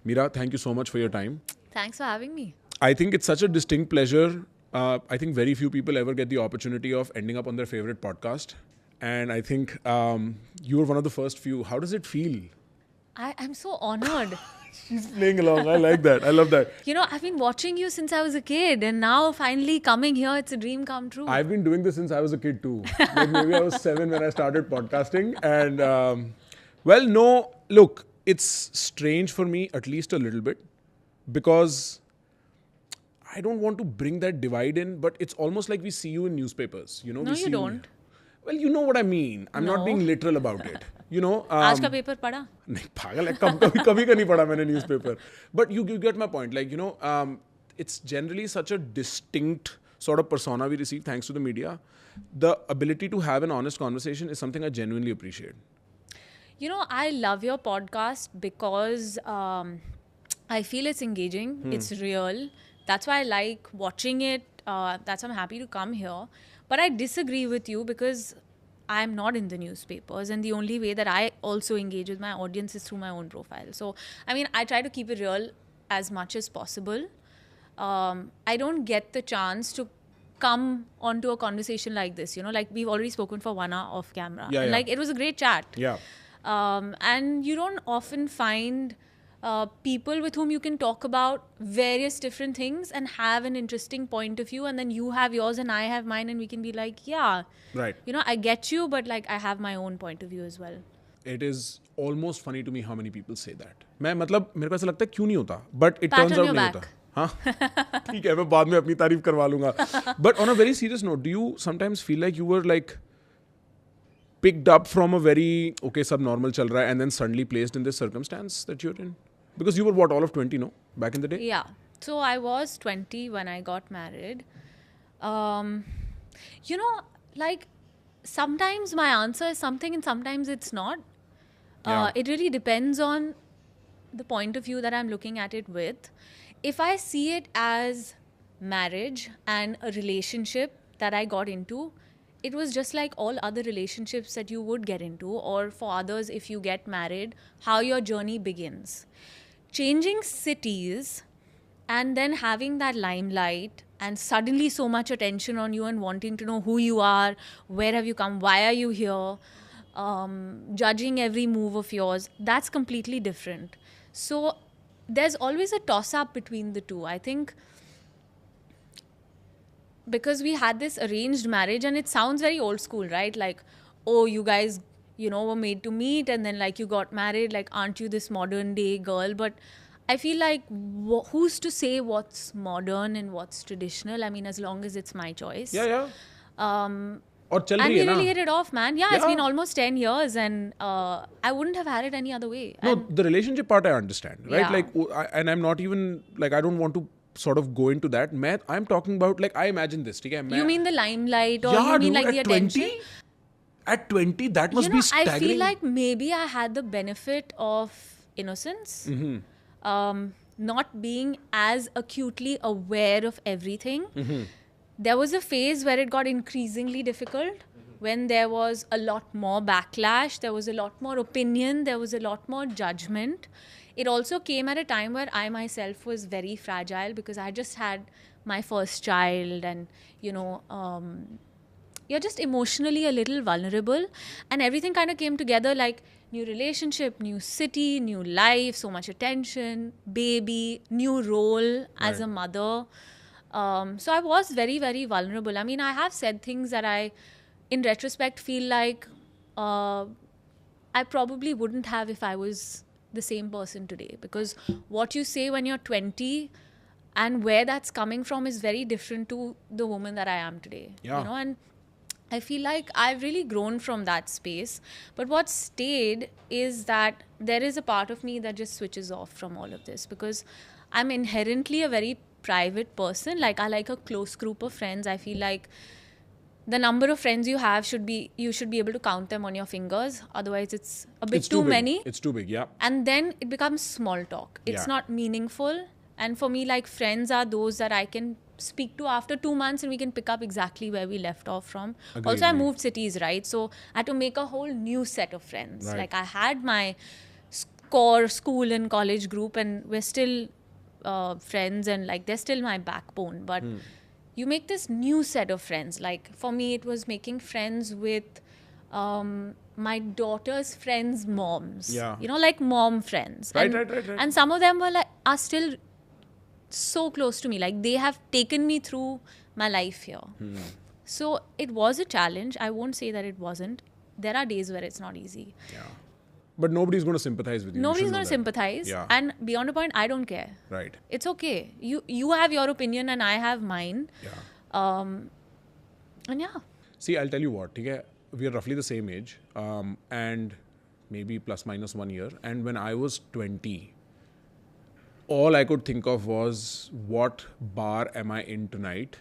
Mira, thank you so much for your time. Thanks for having me. I think it's such a distinct pleasure. I think very few people ever get the opportunity of ending up on their favorite podcast. And I think you were one of the first few. How does it feel? I'm so honored. She's playing along. I like that. I love that. You know, I've been watching you since I was a kid, and now finally coming here, it's a dream come true. I've been doing this since I was a kid too. Like maybe I was 7 when I started podcasting. And well, no, look, it's strange for me, at least a little bit, because I don't want to bring that divide in, but it's almost like we see you in newspapers. You know, No, we you see don't. Well, you know what I mean. I'm not No. being literal about it. You know. आज का paper पढ़ा? नहीं पागल है कभी का नहीं पढ़ा मैंने newspaper. But you get my point. Like, you know, it's generally such a distinct sort of persona we receive thanks to the media. The ability to have an honest conversation is something I genuinely appreciate. You know, I love your podcast because I feel it's engaging, it's real. That's why I like watching it. That's why I'm happy to come here. But I disagree with you because I'm not in the newspapers, and the only way that I also engage with my audience is through my own profile. So, I mean, I try to keep it real as much as possible. I don't get the chance to come onto a conversation like this, you know, like we've already spoken for 1 hour off camera. Yeah, And yeah. like it was a great chat. Yeah. And you don't often find people with whom you can talk about various different things and have an interesting point of view, and then you have yours and I have mine, and we can be like, yeah, Right. you know, I get you, but like I have my own point of view as well. It is almost funny to me how many people say that. मैं मतलब मेरे को ऐसा लगता है क्यों नहीं होता, but it Pat turns on out your नहीं back. होता. हाँ ठीक है मैं बाद में अपनी तारीफ करवा लूँगा. But on a very serious note, do you sometimes feel like you were like picked up from a very okay सब normal चल रहा है and then suddenly placed in this circumstance that you're in? Because you were what, all of 20, no? Back in the day? Yeah. So I was 20 when I got married. You know, like sometimes my answer is something and sometimes it's not. Yeah. It really depends on the point of view that I'm looking at it with. If I see it as marriage and a relationship that I got into, it was just like all other relationships that you would get into, or for others, if you get married, how your journey begins. Changing cities and then having that limelight and suddenly so much attention on you and wanting to know who you are, where have you come, why are you here, judging every move of yours, that's completely different. So there's always a toss-up between the two. I think because we had this arranged marriage, and it sounds very old school, right? Like, oh, you guys, you know, were made to meet and then like you got married. Like, aren't you this modern day girl? But I feel like who's to say what's modern and what's traditional? I mean, as long as it's my choice. Yeah. और चल And रही we है ना? really hit it off, man. Yeah, it's Yeah. been almost 10 years, and I wouldn't have had it any other way. No, And the relationship part I understand, right? Yeah. Like, and I'm not even like I don't want to sort of go into that. I'm talking about like I imagine this. ठीक है? you mean the limelight, or yeah, you mean dude, like the at 20? attention? At 20, that must You know, be staggering. I feel like maybe I had the benefit of innocence, not being as acutely aware of everything. There was a phase where it got increasingly difficult, when there was a lot more backlash, there was a lot more opinion, there was a lot more judgment. It also came at a time where I myself was very fragile because I just had my first child, and, you know, you're just emotionally a little vulnerable, and everything kind of came together, like new relationship, new city, new life, so much attention, baby, new role as Right. a mother. So I was very, very vulnerable. I mean, I have said things that I, in retrospect, feel like I probably wouldn't have if I was the same person today, because what you say when you're 20 and where that's coming from is very different to the woman that I am today. Yeah. You know, and I feel like I've really grown from that space. But what stayed is that there is a part of me that just switches off from all of this, because I'm inherently a very private person. Like, I like a close group of friends. I feel like the number of friends you have you should be able to count them on your fingers. Otherwise, it's a bit It's too big. many. It's too big, yeah. And then it becomes small talk. It's Yeah. not meaningful. And for me, like, friends are those that I can speak to after 2 months and we can pick up exactly where we left off from. Agreed, Also, I agreed. moved cities, right? So I had to make a whole new set of friends. Right. Like, I had my core school and college group, and we're still friends, and like they're still my backbone. But you make this new set of friends. Like for me, it was making friends with my daughter's friends' moms. Yeah. You know, like mom friends. Right. And some of them are still so close to me. Like they have taken me through my life here. So it was a challenge. I won't say that it wasn't. There are days where it's not easy. Yeah. But nobody's going to sympathize with you. Nobody's going to sympathize. Yeah. And beyond a point, I don't care. Right. It's okay. You have your opinion and I have mine. Yeah. And yeah. See, I'll tell you what. Okay? We are roughly the same age. And maybe plus minus 1 year. And when I was 20, all I could think of was what bar am I in tonight?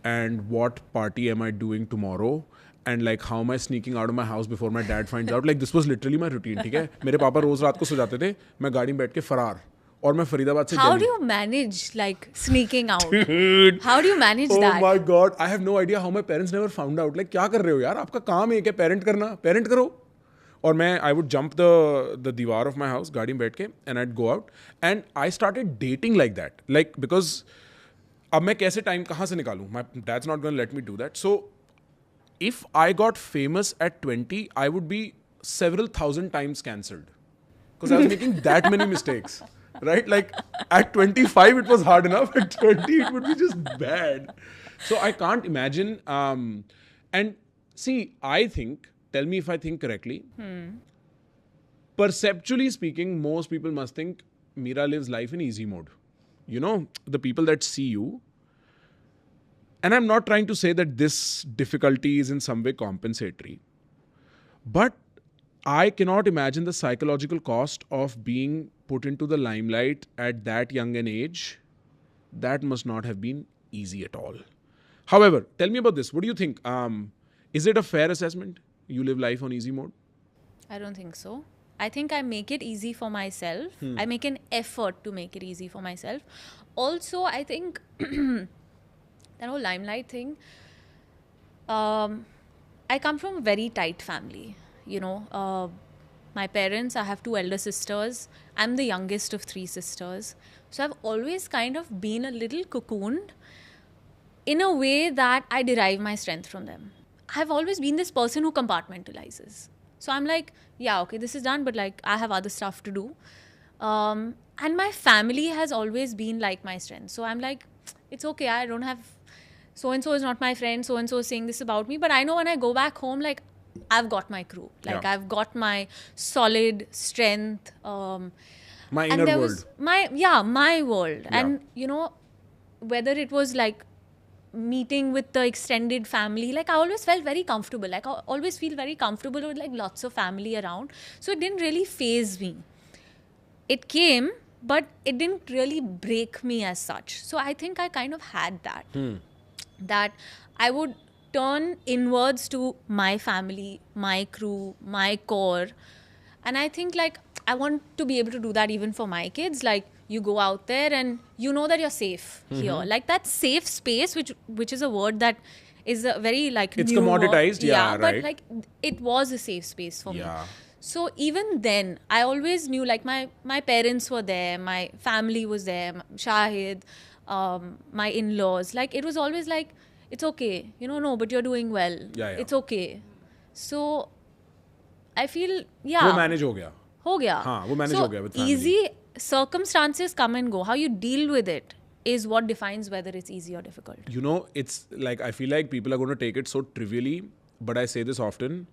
And what party am I doing tomorrow? And like how am I sneaking out of my house before my dad finds out? Like this was literally my routine, ठीक है? मेरे पापा रोज रात को सो जाते थे, मैं गाड़ी में बैठ के फरार, और मैं फरीदाबाद से How Delhi. do you manage like sneaking out? Dude. How do you manage Oh that? my God, I have no idea how my parents never found out. Like क्या कर रहे हो यार? आपका काम है क्या पेरेंट करना? पेरेंट करो. और मैं I would jump the दीवार of my house, गाड़ी में बैठ के, and I'd go out, and I started dating like that. Like because अब मैं कैसे टाइम कहाँ से निकालूँ? My dad's not going to let me do that. So if I got famous at 20, I would be several thousand times cancelled because I was making that many mistakes, right? Like at 25, it was hard enough. At 20, it would be just bad. So I can't imagine. And see, I think, tell me if I think correctly, perceptually speaking, most people must think Meera lives life in easy mode. You know, the people that see you. And I'm not trying to say that this difficulty is in some way compensatory. But I cannot imagine the psychological cost of being put into the limelight at that young an age. That must not have been easy at all. However, tell me about this. What do you think? Is it a fair assessment? You live life on easy mode? I don't think so. I think I make it easy for myself. I make an effort to make it easy for myself. Also, I think that whole limelight thing, I come from a very tight family. You know, my parents, I have 2 elder sisters. I'm the youngest of 3 sisters. So I've always kind of been a little cocooned in a way that I derive my strength from them. I've always been this person who compartmentalizes. So I'm like, yeah, okay, this is done, but like I have other stuff to do. And my family has always been like my strength. So I'm like, it's okay, I don't have, so-and-so is not my friend, so-and-so is saying this about me. But I know when I go back home, like I've got my crew. Like I've got my solid strength. My inner world. Was my world. Yeah. And, you know, whether it was like meeting with the extended family, like I always felt very comfortable. Like I always feel very comfortable with like lots of family around. So it didn't really faze me. It came, but it didn't really break me as such. So I think I kind of had that. That I would turn inwards to my family, my crew, my core. And I think like I want to be able to do that even for my kids. Like you go out there and you know that you're safe here. Like that safe space, which is a word that is a very like It's new commoditized, word. right. But like it was a safe space for me. So even then, I always knew like my parents were there, my family was there, Shahid, my in-laws. Like it was always like, it's okay, you know, no, but you're doing well. It's okay. So I feel, वो manage हो गया. हो गया. हाँ, वो manage हो गया with family. Easy circumstances come and go. How you deal with it is what defines whether it's easy or difficult. You know, it's like, I feel like people are going to take it so trivially, but I say this often.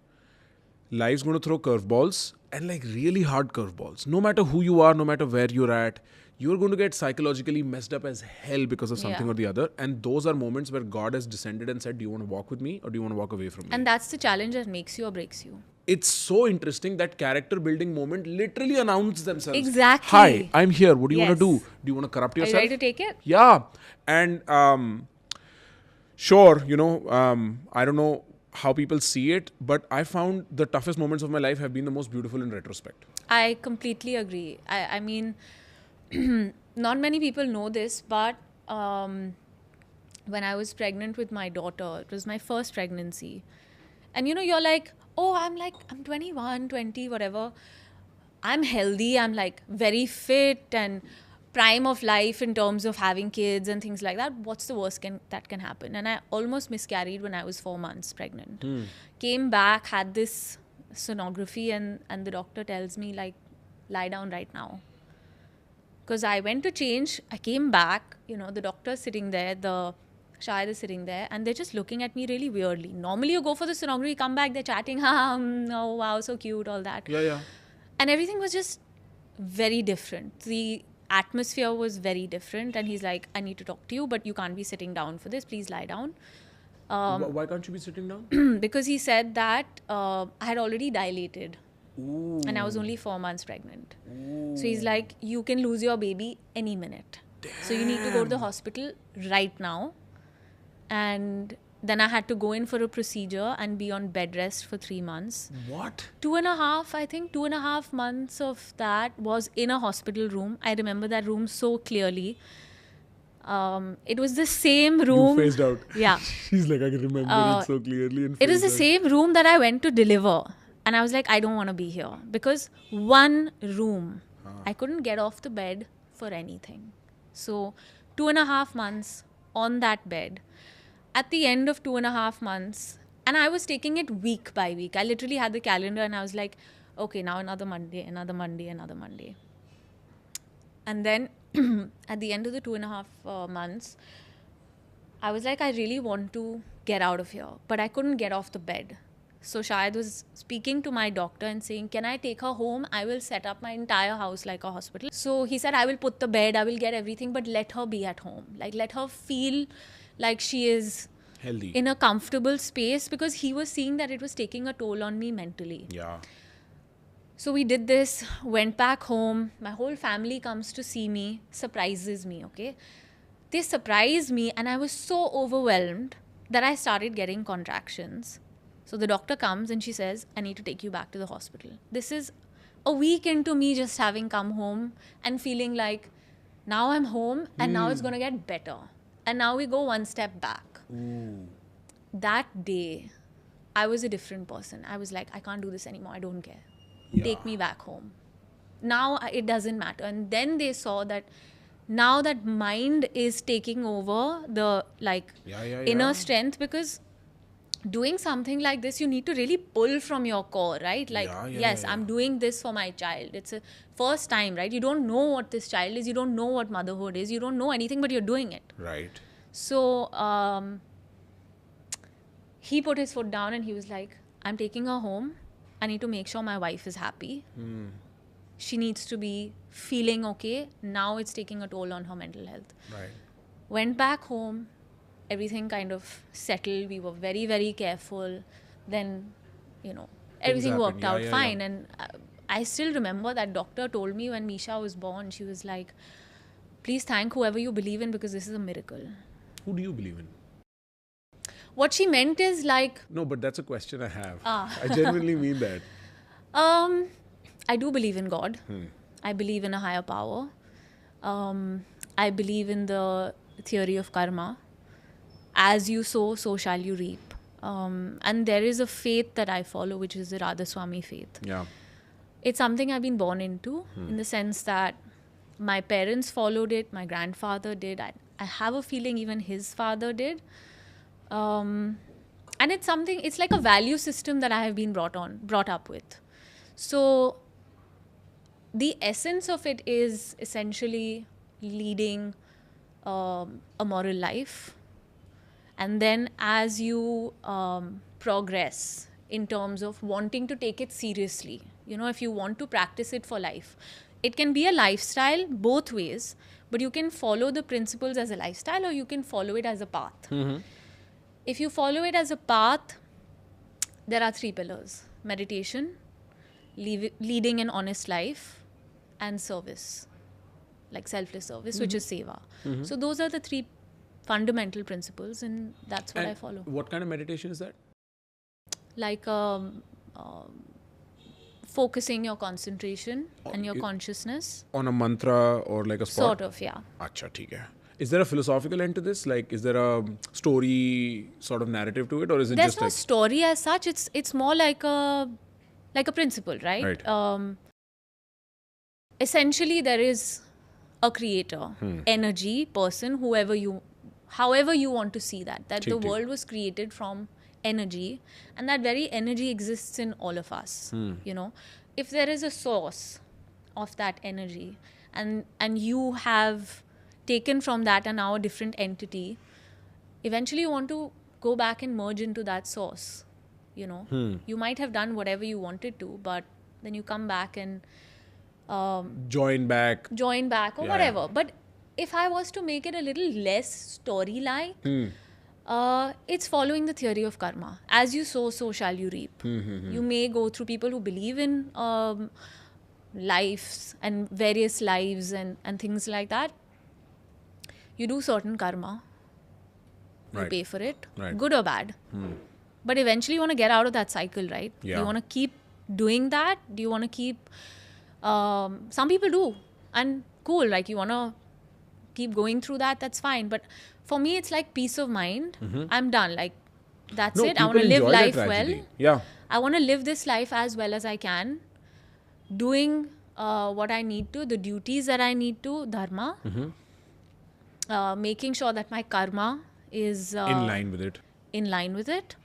Life's going to throw curveballs, and like really hard curveballs. No matter who you are, no matter where you're at, you're going to get psychologically messed up as hell because of something or the other. And those are moments where God has descended and said, do you want to walk with me or do you want to walk away from me? And that's the challenge that makes you or breaks you. It's so interesting that character building moment literally announced themselves. Exactly. Hi, I'm here. What do you want to do? Do you want to corrupt yourself? Are you ready to take it? Yeah. And sure, you know, I don't know how people see it, but I found the toughest moments of my life have been the most beautiful in retrospect. I completely agree. I mean, not many people know this, but when I was pregnant with my daughter, it was my first pregnancy. And you know, you're like, oh, I'm 21, 20, whatever. I'm healthy, I'm like very fit and prime of life in terms of having kids and things like that. What's the worst that can happen? And I almost miscarried when I was 4 months pregnant. Came back, had this sonography, and the doctor tells me, like, lie down right now. Because I went to change, I came back, the doctor's sitting there, the Shahid is sitting there, and they're just looking at me really weirdly. Normally, you go for the sonography, come back, they're chatting, oh wow, so cute, all that. Yeah. And everything was just very different. The atmosphere was very different, and he's like, I need to talk to you, but you can't be sitting down for this, please lie down. Why can't you be sitting down? Because he said that I had already dilated. Ooh. And I was only 4 months pregnant. Ooh. So he's like, you can lose your baby any minute. Damn. So you need to go to the hospital right now. And then I had to go in for a procedure and be on bed rest for 3 months. What? 2.5 months of that was in a hospital room. I remember that room so clearly. It was the same room. You phased out. Yeah. She's like, I can remember it so clearly. And it is the same room that I went to deliver. And I was like, I don't want to be here. Because one room, I couldn't get off the bed for anything. So 2.5 months on that bed. At the end of 2.5 months, and I was taking it week by week. I literally had the calendar and I was like, okay, now another Monday, another Monday, another Monday. And then at the end of the 2.5 months, I was like, I really want to get out of here. But I couldn't get off the bed. So Shahid was speaking to my doctor and saying, can I take her home? I will set up my entire house like a hospital. So he said, I will put the bed, I will get everything, but let her be at home. Like, let her feel like she is healthy, in a comfortable space, because he was seeing that it was taking a toll on me mentally. Yeah. So we did this, went back home. My whole family comes to see me, surprises me, okay? They surprised me and I was so overwhelmed that I started getting contractions. So the doctor comes and she says, I need to take you back to the hospital. This is a week into me just having come home and feeling like, now I'm home and now it's going to get better. And now we go one step back. Ooh. That day, I was a different person. I was like, I can't do this anymore. I don't care. Yeah. Take me back home. Now it doesn't matter. And then they saw that now that mind is taking over the inner strength, because doing something like this, you need to really pull from your core, right? Like, yes, I'm doing this for my child. It's a first time, right? You don't know what this child is. You don't know what motherhood is. You don't know anything, but you're doing it. Right. So he put his foot down and he was like, I'm taking her home. I need to make sure my wife is happy. She needs to be feeling okay. Now it's taking a toll on her mental health. Right. Went back home. Everything kind of settled. We were very, very careful. Then, everything worked out fine. Yeah. And I still remember that doctor told me when Misha was born, she was like, please thank whoever you believe in, because this is a miracle. Who do you believe in? What she meant is like... No, but that's a question I have. I genuinely mean that. I do believe in God. I believe in a higher power. I believe in the theory of karma. As you sow, so shall you reap. And there is a faith that I follow, which is the Radhaswami faith. Yeah. It's something I've been born into, in the sense that my parents followed it, my grandfather did. I have a feeling even his father did. And it's like a value system that I have been brought up with. So the essence of it is essentially leading a moral life. And then as you progress in terms of wanting to take it seriously, if you want to practice it for life, it can be a lifestyle both ways, but you can follow the principles as a lifestyle or you can follow it as a path. Mm-hmm. If you follow it as a path, there are 3 pillars: meditation, leading an honest life, and service, like selfless service, which is seva. Mm-hmm. So those are the 3 fundamental principles, and that's what I follow. What kind of meditation is that? Like focusing your concentration and your consciousness. On a mantra or like a spot? Sort of, yeah. Acha, theek hai. Is there a philosophical end to this? Like, is there a story sort of narrative to it, or is it There's just no story as such. It's more like a principle, right? Right. essentially there is a creator, energy, person, however you want to see that the ठीक. world was created from energy, and that very energy exists in all of us. You know, if there is a source of that energy, and you have taken from that and now a different entity, eventually you want to go back and merge into that source. You know, you might have done whatever you wanted to, but then you come back and join back or whatever. But if I was to make it a little less story-like, it's following the theory of karma. As you sow, so shall you reap. You may go through people who believe in lives and various lives and things like that. You do certain karma. You Right. pay for it, Right. good or bad. But eventually you want to get out of that cycle, right? Yeah. You want to keep doing that? Do you want to keep... some people do. And cool, like you want to keep going through that, that's fine. But for me, it's like peace of mind. I'm done. Like, that's No, it. I people want to live enjoy that life tragedy. well. Yeah. I want to live this life as well as I can. Doing what I need to, the duties that I need to, dharma. Making sure that my karma is In line with it. in line with it.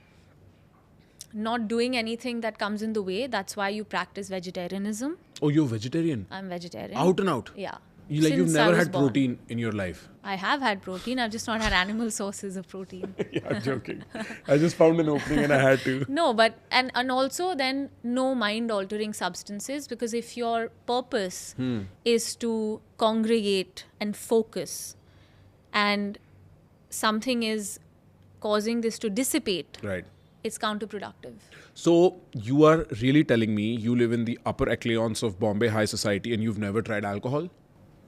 Not doing anything that comes in the way. That's why you practice vegetarianism. Oh, you're vegetarian? I'm vegetarian. Out and out? Yeah. You've Since I never was had born. protein in your life? I have had protein. I've just not had animal sources of protein. Yeah, I'm joking. I just found an opening and I had to. No, but and also then no mind altering substances, because if your purpose is to congregate and focus, and something is causing this to dissipate, Right. it's counterproductive. So you are really telling me you live in the upper echelons of Bombay high society and you've never tried alcohol?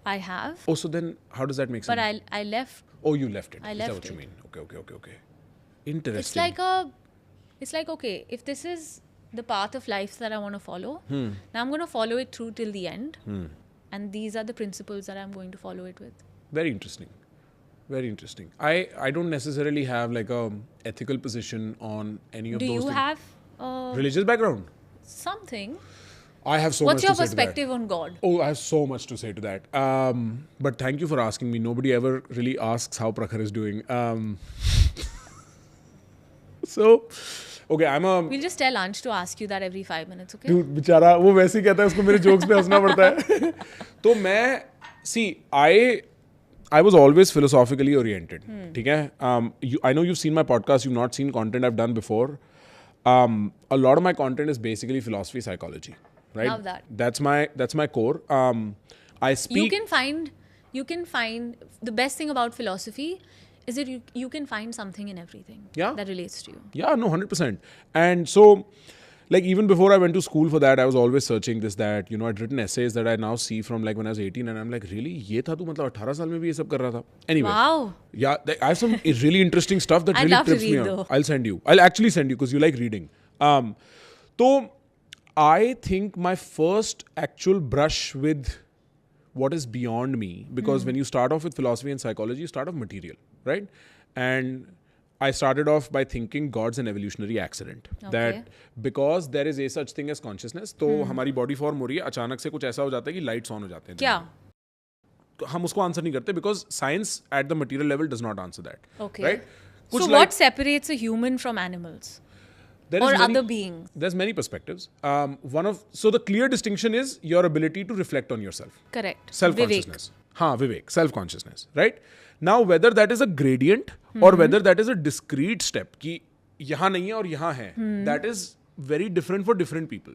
I have, Oh, so then how does that make sense? but I left. Oh, you left it. I Is that left what you it. mean? Okay. Interesting. It's like okay, if this is the path of life that I want to follow, now I'm going to follow it through till the end, and these are the principles that I'm going to follow it with. Very interesting. Very interesting. I don't necessarily have like a ethical position on any of Do those you things. have Religious background? something? I have so What's much your to say to that. perspective on God? Oh, I have so much to say to that. But thank you for asking me. Nobody ever really asks how Prakhar is doing. So, okay, I'm a... We'll just tell Ansh to ask you that every 5 minutes, okay? Dude, बेचारा वो वैसे ही कहता है उसको मेरे jokes पे हंसना पड़ता है तो मैं I was always philosophically oriented. ठीक है? I know you've seen my podcast. You've not seen content I've done before. A lot of my content is basically philosophy, psychology. Right? Love that. That's my core. I speak. You can find the best thing about philosophy is that you can find something in everything that relates to you. Yeah, no, 100%. And so, like, even before I went to school for that, I was always searching this, that, you know, I'd written essays that I now see from like when I was 18, and I'm like, really? ये था तू मतलब 18 साल में भी ये सब कर रहा था? Anyway. Wow. Yeah, I have some really interesting stuff that I'd really love to trips me read, out. though. I'll send you. I'll actually send you because you like reading. So, I think my first actual brush with what is beyond me, because when you start off with philosophy and psychology, you start off material, right? And I started off by thinking God's an evolutionary accident. Okay. That because there is a such thing as consciousness, तो हमारी body form हो रही है, अचानक से कुछ ऐसा हो जाता है कि lights on हो जाते हैं. क्या? तो हम उसको आंसर नहीं करते because science at the material level does not answer that. Okay. Right? So कुछ what separates a human from animals? there is Or many- other beings? There's many perspectives. So the clear distinction is your ability to reflect on yourself. Correct. Self-consciousness. हाँ, Vivek, self-consciousness, right? Now, whether that is a gradient or whether that is a discrete step, कि यहाँ नहीं है और यहाँ है, that is very different for different people.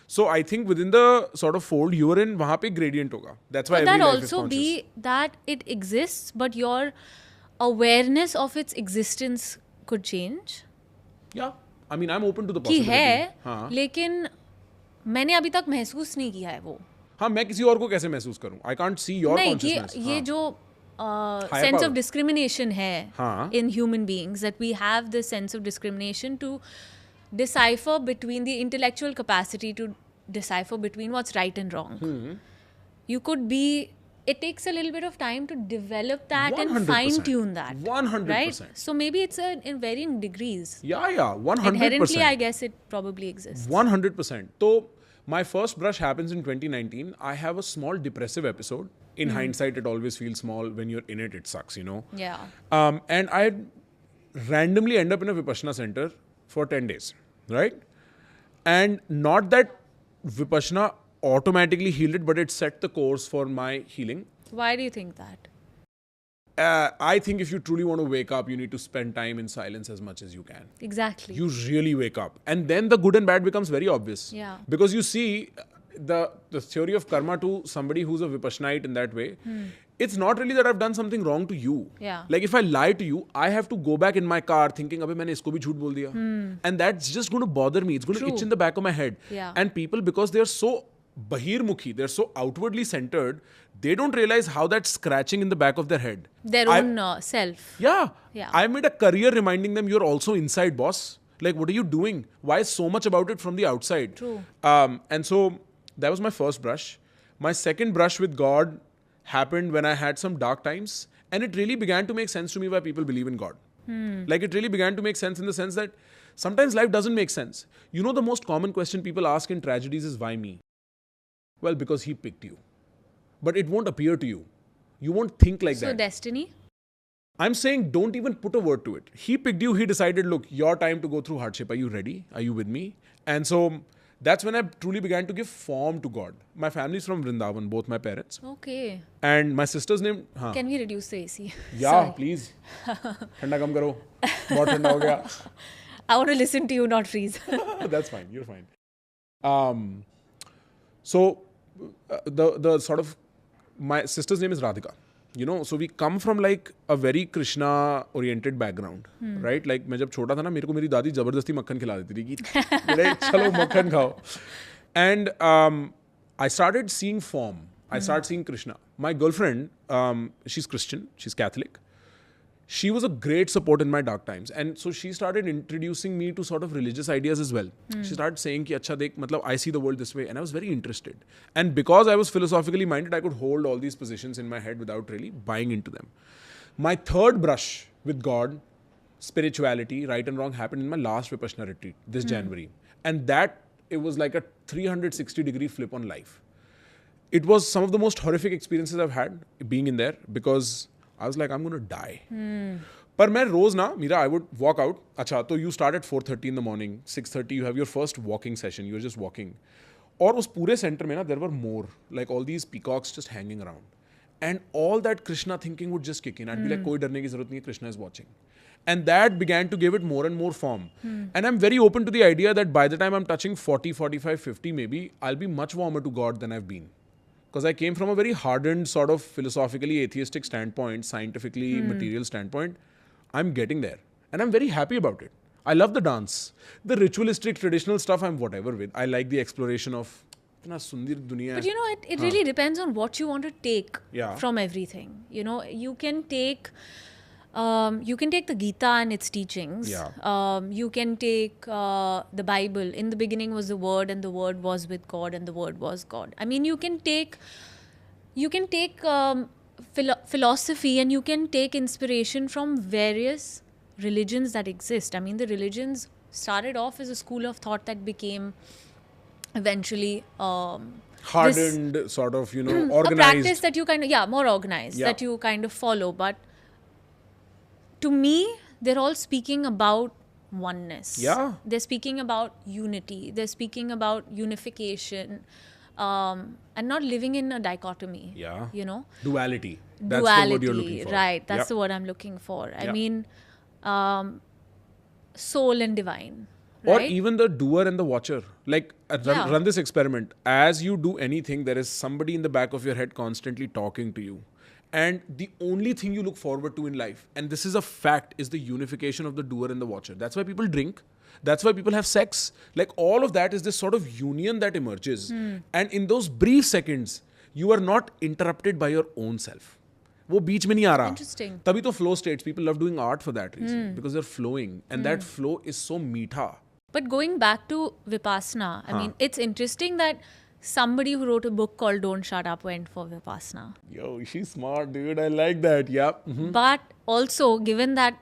So I think within the sort of fold you are in, वहाँ पे gradient होगा. That's why Could every that life is also conscious. be that it exists, but your awareness of its existence could change? Yeah. I mean, I'm open to the कि possibility. है, हाँ. लेकिन मैंने अभी तक महसूस नहीं किया है वो. हाँ, मैं किसी और को कैसे महसूस करूँ? I can't see your नहीं, कि consciousness. ये हाँ. जो Higher sense power. of discrimination है हाँ. in human beings, that we have this sense of discrimination to decipher between the intellectual capacity to decipher between what's right and wrong. You could be... It takes a little bit of time to develop that and 100%. fine-tune that. 100%. Right? So maybe it's in varying degrees. Yeah, 100%. Inherently, I guess it probably exists. 100%. तो My first brush happens in 2019. I have a small depressive episode. In hindsight, it always feels small. When you're in it, it sucks, you know. Yeah. And I randomly end up in a Vipassana center for 10 days, right? And not that Vipassana automatically healed it, but it set the course for my healing. Why do you think that? I think if you truly want to wake up, you need to spend time in silence as much as you can. Exactly. You really wake up. And then the good and bad becomes very obvious. Yeah. Because you see the theory of karma to somebody who's a Vipassanite in that way. It's not really that I've done something wrong to you. Yeah. Like if I lie to you, I have to go back in my car thinking, abhi maine isko bhi jhoot bol diya. And that's just going to bother me. It's going to True. itch in the back of my head. Yeah. And people, because they're so bahirmukhi, they're so outwardly centered, they don't realize how that's scratching in the back of their head. Their own self. Yeah. Yeah. I made a career reminding them you're also inside, boss. Like, what are you doing? Why so much about it from the outside? True. And so that was my first brush. My second brush with God happened when I had some dark times. And it really began to make sense to me why people believe in God. Like, it really began to make sense in the sense that sometimes life doesn't make sense. You know, the most common question people ask in tragedies is, why me? Well, because he picked you. But it won't appear to you. You won't think like So that. destiny? I'm saying don't even put a word to it. He picked you. He decided, look, your time to go through hardship. Are you ready? Are you with me? And so that's when I truly began to give form to God. My family's from Vrindavan, both my parents. Okay. And my sister's name... Haan. Can we reduce the AC? Yeah, Sorry. please. Thanda kam karo. Bahut thanda ho gaya. I want to listen to you, not freeze. That's fine. You're fine. So the sort of... My sister's name is Radhika. You know, so we come from like a very Krishna oriented background, right? Like मैं जब छोटा था ना, मेरे को मेरी दादी जबरदस्ती मक्खन खिला देती थी कि like, चलो मक्खन खाओ. And I started seeing form. I started seeing Krishna. My girlfriend, she's Christian, she's Catholic. She was a great support in my dark times. And so she started introducing me to sort of religious ideas as well. She started saying ki acha dekh, matlab I see the world this way. And I was very interested. And because I was philosophically minded, I could hold all these positions in my head without really buying into them. My third brush with God, spirituality, right and wrong, happened in my last Vipassana retreat this January. And that, it was like a 360-degree flip on life. It was some of the most horrific experiences I've had being in there because I was like, I'm going to die. But मैं रोज ना, Mira, I would walk out. अच्छा, तो you start at 4:30 in the morning, 6:30 you have your first walking session. You're just walking. और उस पूरे center में ना, there were more, like all these peacocks just hanging around. And all that Krishna thinking would just kick in. I'd be like, कोई डरने की जरूरत नहीं है, Krishna is watching. And that began to give it more and more form. And I'm very open to the idea that by the time I'm touching 40, 45, 50 maybe, I'll be much warmer to God than I've been. Because I came from a very hardened sort of philosophically atheistic standpoint, scientifically material standpoint. I'm getting there. And I'm very happy about it. I love the dance. The ritualistic, traditional stuff, I'm whatever with. I like the exploration of itna sundir duniya. But you know, it really depends on what you want to take Yeah. from everything. You know, you can take the Gita and its teachings. Yeah. You can take the Bible. In the beginning was the Word, and the Word was with God, and the Word was God. I mean, you can take philosophy, and you can take inspiration from various religions that exist. I mean, the religions started off as a school of thought that became eventually Hardened, sort of, you know, a organized. practice that you kind of, more organized, Yeah. that you kind of follow. But to me, they're all speaking about oneness. Yeah. They're speaking about unity. They're speaking about unification, and not living in a dichotomy. Yeah. You know? Duality. That's Duality. the word you're looking for. Right. That's Yeah. the word I'm looking for. I Yeah. mean, soul and divine. Or Right? even the doer and the watcher. Like, Yeah. run this experiment. As you do anything, there is somebody in the back of your head constantly talking to you. And the only thing you look forward to in life, and this is a fact, is the unification of the doer and the watcher. That's why people drink. That's why people have sex. Like, all of that is this sort of union that emerges. And in those brief seconds, you are not interrupted by your own self. वो बीच में नहीं आ रहा. Interesting. तभी तो flow states. People love doing art for that reason. Because they're flowing. And that flow is so meetha. But going back to Vipassana, I mean, it's interesting that somebody who wrote a book called Don't Shut Up went for Vipassana. Yo, she's smart, dude. I like that. Yeah. Mhm. But also, given that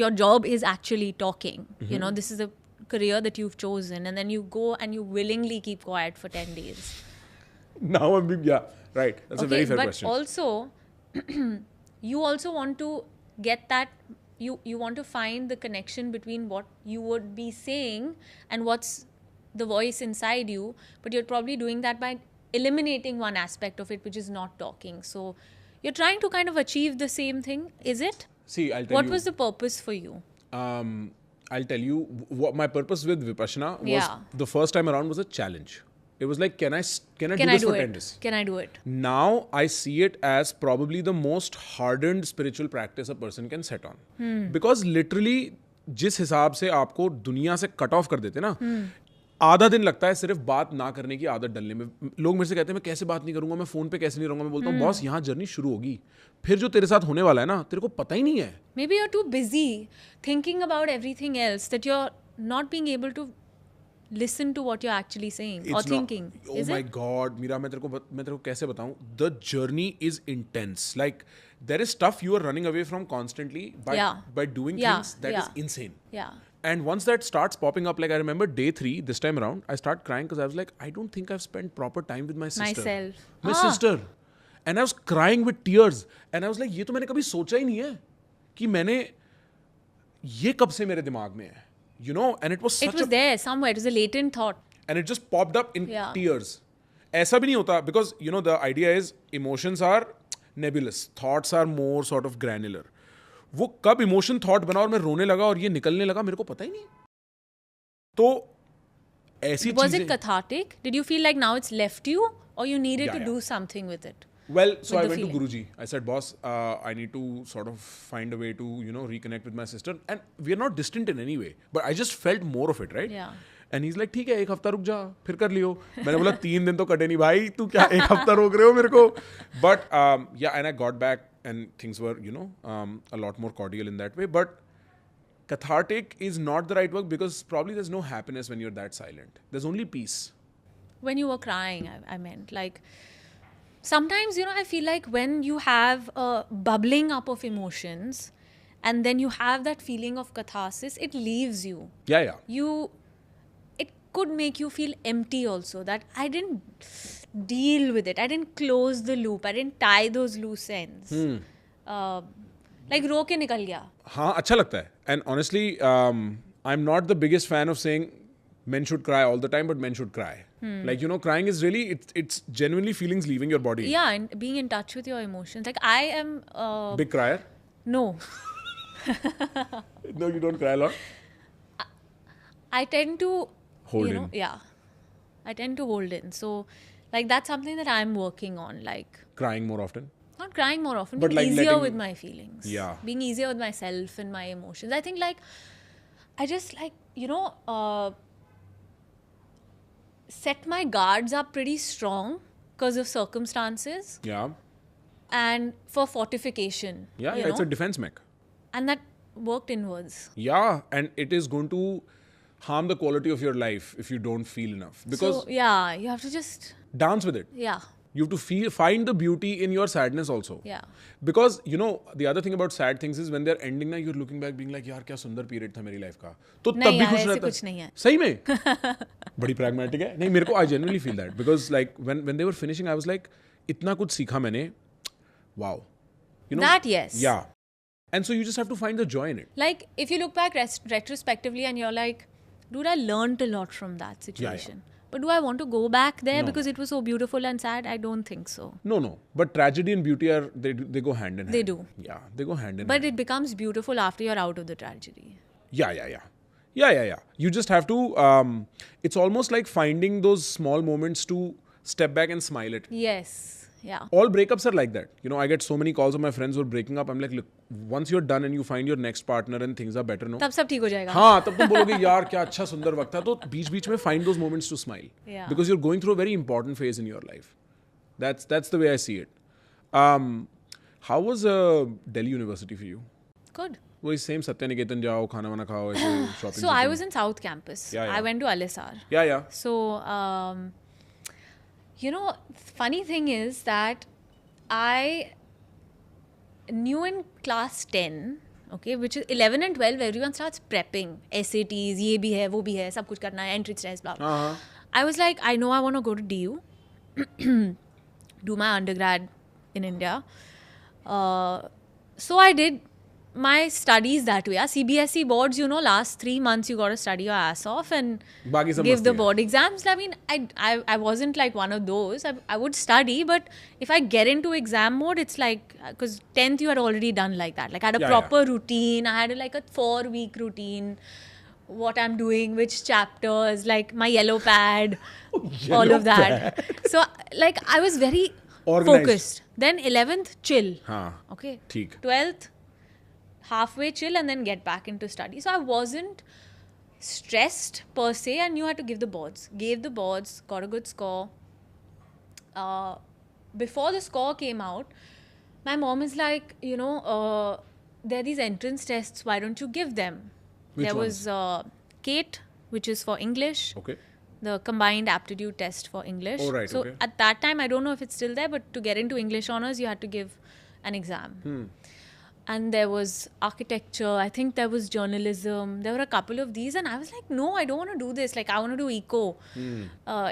your job is actually talking, you know, this is a career that you've chosen, and then you go and you willingly keep quiet for 10 days. Now I'm being, yeah, right. That's a very fair but question. also, you also want to get that, you want to find the connection between what you would be saying and what's the voice inside you, but you're probably doing that by eliminating one aspect of it, which is not talking. So you're trying to kind of achieve the same thing, is it? See, I'll tell What you. was the purpose for you? I'll tell you what my purpose with Vipassana was. Yeah. The first time around was a challenge. It was like, can I do Can this I do for 10 it? days? Can I do it? Now I see it as probably the most hardened spiritual practice a person can set on. Because literally, जिस हिसाब से आपको दुनिया से cut off कर देते ना, आधा दिन लगता है सिर्फ बात ना करने की आदत डलने में. लोग मेरे से कहते हैं मैं कैसे बात नहीं करूंगा, मैं फोन पे कैसे नहीं रहूंगा. मैं बोलता हूँ बॉस, यहाँ जर्नी शुरू होगी, फिर जो तेरे साथ होने वाला है ना, तेरे को पता ही नहीं है. Maybe you're too busy thinking about everything else that you're not being able to listen to what you're actually saying or It's not- thinking. Oh Is my it? God, Mira, मैं तेरे को कैसे बताऊं? The journey is intense. Like there is stuff you are running away from constantly by doing things that is insane. Yeah. And once that starts popping up, like I remember day 3 this time around, I start crying because I was like, I don't think I've spent proper time with my sister. Myself. My sister. And I was crying with tears. And I was like, ये तो मैंने कभी सोचा ही नहीं है कि मैंने ये कब से मेरे दिमाग में है. You know, and it was such It was there somewhere. It was a latent thought. and it just popped up in Yeah. tears. ऐसा भी नहीं होता because you know the idea is emotions are nebulous, thoughts are more sort of granular. वो कब emotion thought बना और मैं रोने लगा और ये निकलने लगा मेरे को पता ही नहीं. तो ऐसी Was चीजें. it cathartic? Did you feel like now it's left you, or you needed Yeah, to yeah. do something with it? Well, so with I the went to feeling? Guruji. I said, boss, I need to sort of find a way to, you know, reconnect with my sister. And we are not distant in any way. But I just felt more of it, right? Yeah. And he's like, ठीक है, एक हफ्ता रुक जा, फिर कर लियो. मैंने बोला 3 दिन तो कटे नहीं भाई, तू क्या एक हफ्ता रोक रहे हो मेरे को? But yeah, and I got back and things were, you know, a lot more cordial in that way. But cathartic is not the right word because probably there's no happiness when you're that silent. There's only peace. When you were crying, I meant, like, sometimes, you know, I feel like when you have a bubbling up of emotions and then you have that feeling of catharsis, it leaves you. Yeah, yeah. It could make you feel empty also, that I didn't deal with it, I didn't close the loop, I didn't tie those loose ends. Like रो के निकल गया. हाँ, अच्छा लगता है. And honestly, I'm not the biggest fan of saying men should cry all the time, but men should cry. Like, you know, crying is really, it's genuinely feelings leaving your body. Yeah, and being in touch with your emotions. Like I am Big crier? no. No, you don't cry a lot? I tend to Hold you know, in. yeah. I tend to hold in. So like that's something that I'm working on, like Crying more often? not crying more often, But but like easier letting- with my feelings. Yeah. Being easier with myself and my emotions. I think like I just like, you know, set my guards up pretty strong because of circumstances Yeah. and for fortification. Yeah, you yeah, it's a know? defense mech. And that worked inwards. Yeah, and it is going to harm the quality of your life if you don't feel enough. Because So yeah, you have to just dance with it. yeah. You have to find the beauty in your sadness also. Yeah. Because, you know, the other thing about sad things is when they're ending ना, you're looking back being like, यार क्या सुंदर period था मेरी life का. तो तब नहीं भी यार, खुश ऐसे रहता कुछ नहीं है. सही में बड़ी pragmatic है. नहीं मेरे को I genuinely feel that because like when they were finishing I was like इतना कुछ सीखा मैंने. Wow. You know. That yes. Yeah. And so you just have to find the joy in it. Like if you look back retrospectively and you're like, dude, I learned a lot from that situation. But do I want to go back there No. because it was so beautiful and sad? I don't think so. No. But tragedy and beauty are they go hand in hand. They do. Yeah, they go hand in hand. But it becomes beautiful after you're out of the tragedy. Yeah. You just have to. It's almost like finding those small moments to step back and smile at. Yes. Yeah. All breakups are like that. You know, I get so many calls of my friends who are breaking up. I'm like, look, once you're done and you find your next partner and things are better, no? तब सब ठीक हो जाएगा. हाँ, तब तुम बोलोगे यार क्या अच्छा सुंदर वक्त था. तो बीच में find those moments to smile. Yeah. Because you're going through a very important phase in your life. That's the way I see it. How was Delhi University for you? Good. वही same सत्यानिकेतन जाओ खाना वाना खाओ ऐसे shopping. So I was in South Campus. Yeah. I went to LSR. Yeah. So, you know, funny thing is that I knew in class 10 okay, which is 11 and 12, everyone starts prepping. SATs, ye bhi hai, wo bhi hai, sab kuch karna hai, entrance test, blah, blah. I was like, I know I want to go to DU, do my undergrad in India. So I did my studies that way. CBSE boards, last 3 months you got to study your ass off and give the board exams. I mean, I wasn't like one of those. I would study, but if I get into exam mode, it's like, because 10th you had already done like that. Like I had a proper routine. I had like a 4-week routine. What I'm doing, which chapters, like my yellow pad, all of that. So like I was very focused. Then 11th, chill. Okay. 12th, halfway chill and then get back into study. So I wasn't stressed per se. I knew I had to give the boards. Gave the boards, got a good score. Before the score came out, my mom is like, there are these entrance tests. Why don't you give them? Which there ones? was CATE, which is for English. Okay. The combined aptitude test for English. Oh, right. So at that time, I don't know if it's still there, but to get into English honors, you had to give an exam. And there was architecture, I think there was journalism, there were a couple of these, and I was like, no, I don't want to do this. Like, I want to do eco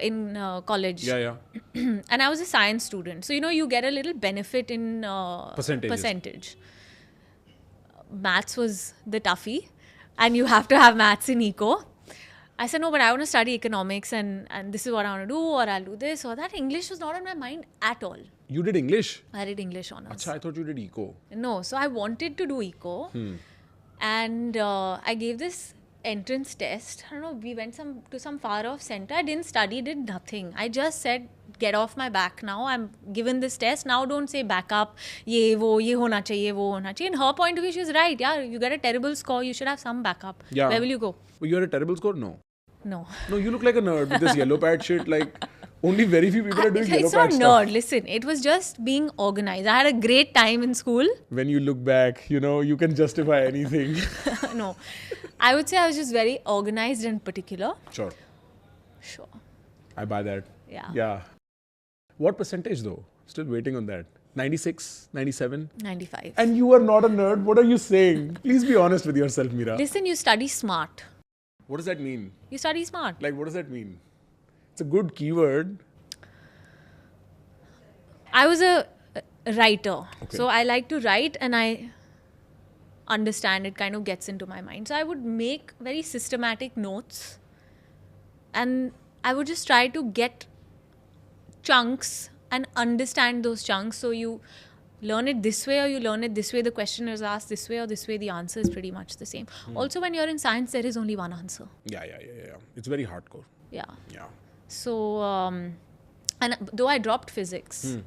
in college. Yeah. And I was a science student. So, you get a little benefit in percentage. Maths was the toughie, and you have to have maths in eco. I said, no, but I want to study economics, and this is what I want to do, or I'll do this or that. English was not on my mind at all. You did English? I did English honors. Achha, I thought you did eco. No, so I wanted to do eco. And I gave this entrance test. I don't know, we went to some far off center. I didn't study, did nothing. I just said, get off my back now. I'm given this test. Now don't say back up. Ye hona chahiye, wo hona chahiye. In her point of view, she's right. Yeah, you get a terrible score. You should have some backup. Yeah. Where will you go? Well, you had a terrible score? No. No, you look like a nerd with this yellow pad shit. Like, only very few people are doing yellow it's pad not stuff. nerd. Listen, it was just being organized. I had a great time in school. When you look back, you can justify anything. No, I would say I was just very organized and particular. Sure. I buy that. Yeah. What percentage though? Still waiting on that. 96, 97? 95. And you are not a nerd. What are you saying? Please be honest with yourself, Meera. Listen, you study smart. What does that mean? You study smart. Like, what does that mean? It's a good keyword. I was a writer. Okay. So I like to write and I understand it kind of gets into my mind. So I would make very systematic notes and I would just try to get chunks and understand those chunks. So you learn it this way or you learn it this way. The question is asked this way or this way. The answer is pretty much the same. Also, when you're in science, there is only one answer. Yeah. It's very hardcore. Yeah. Yeah. So, and though I dropped physics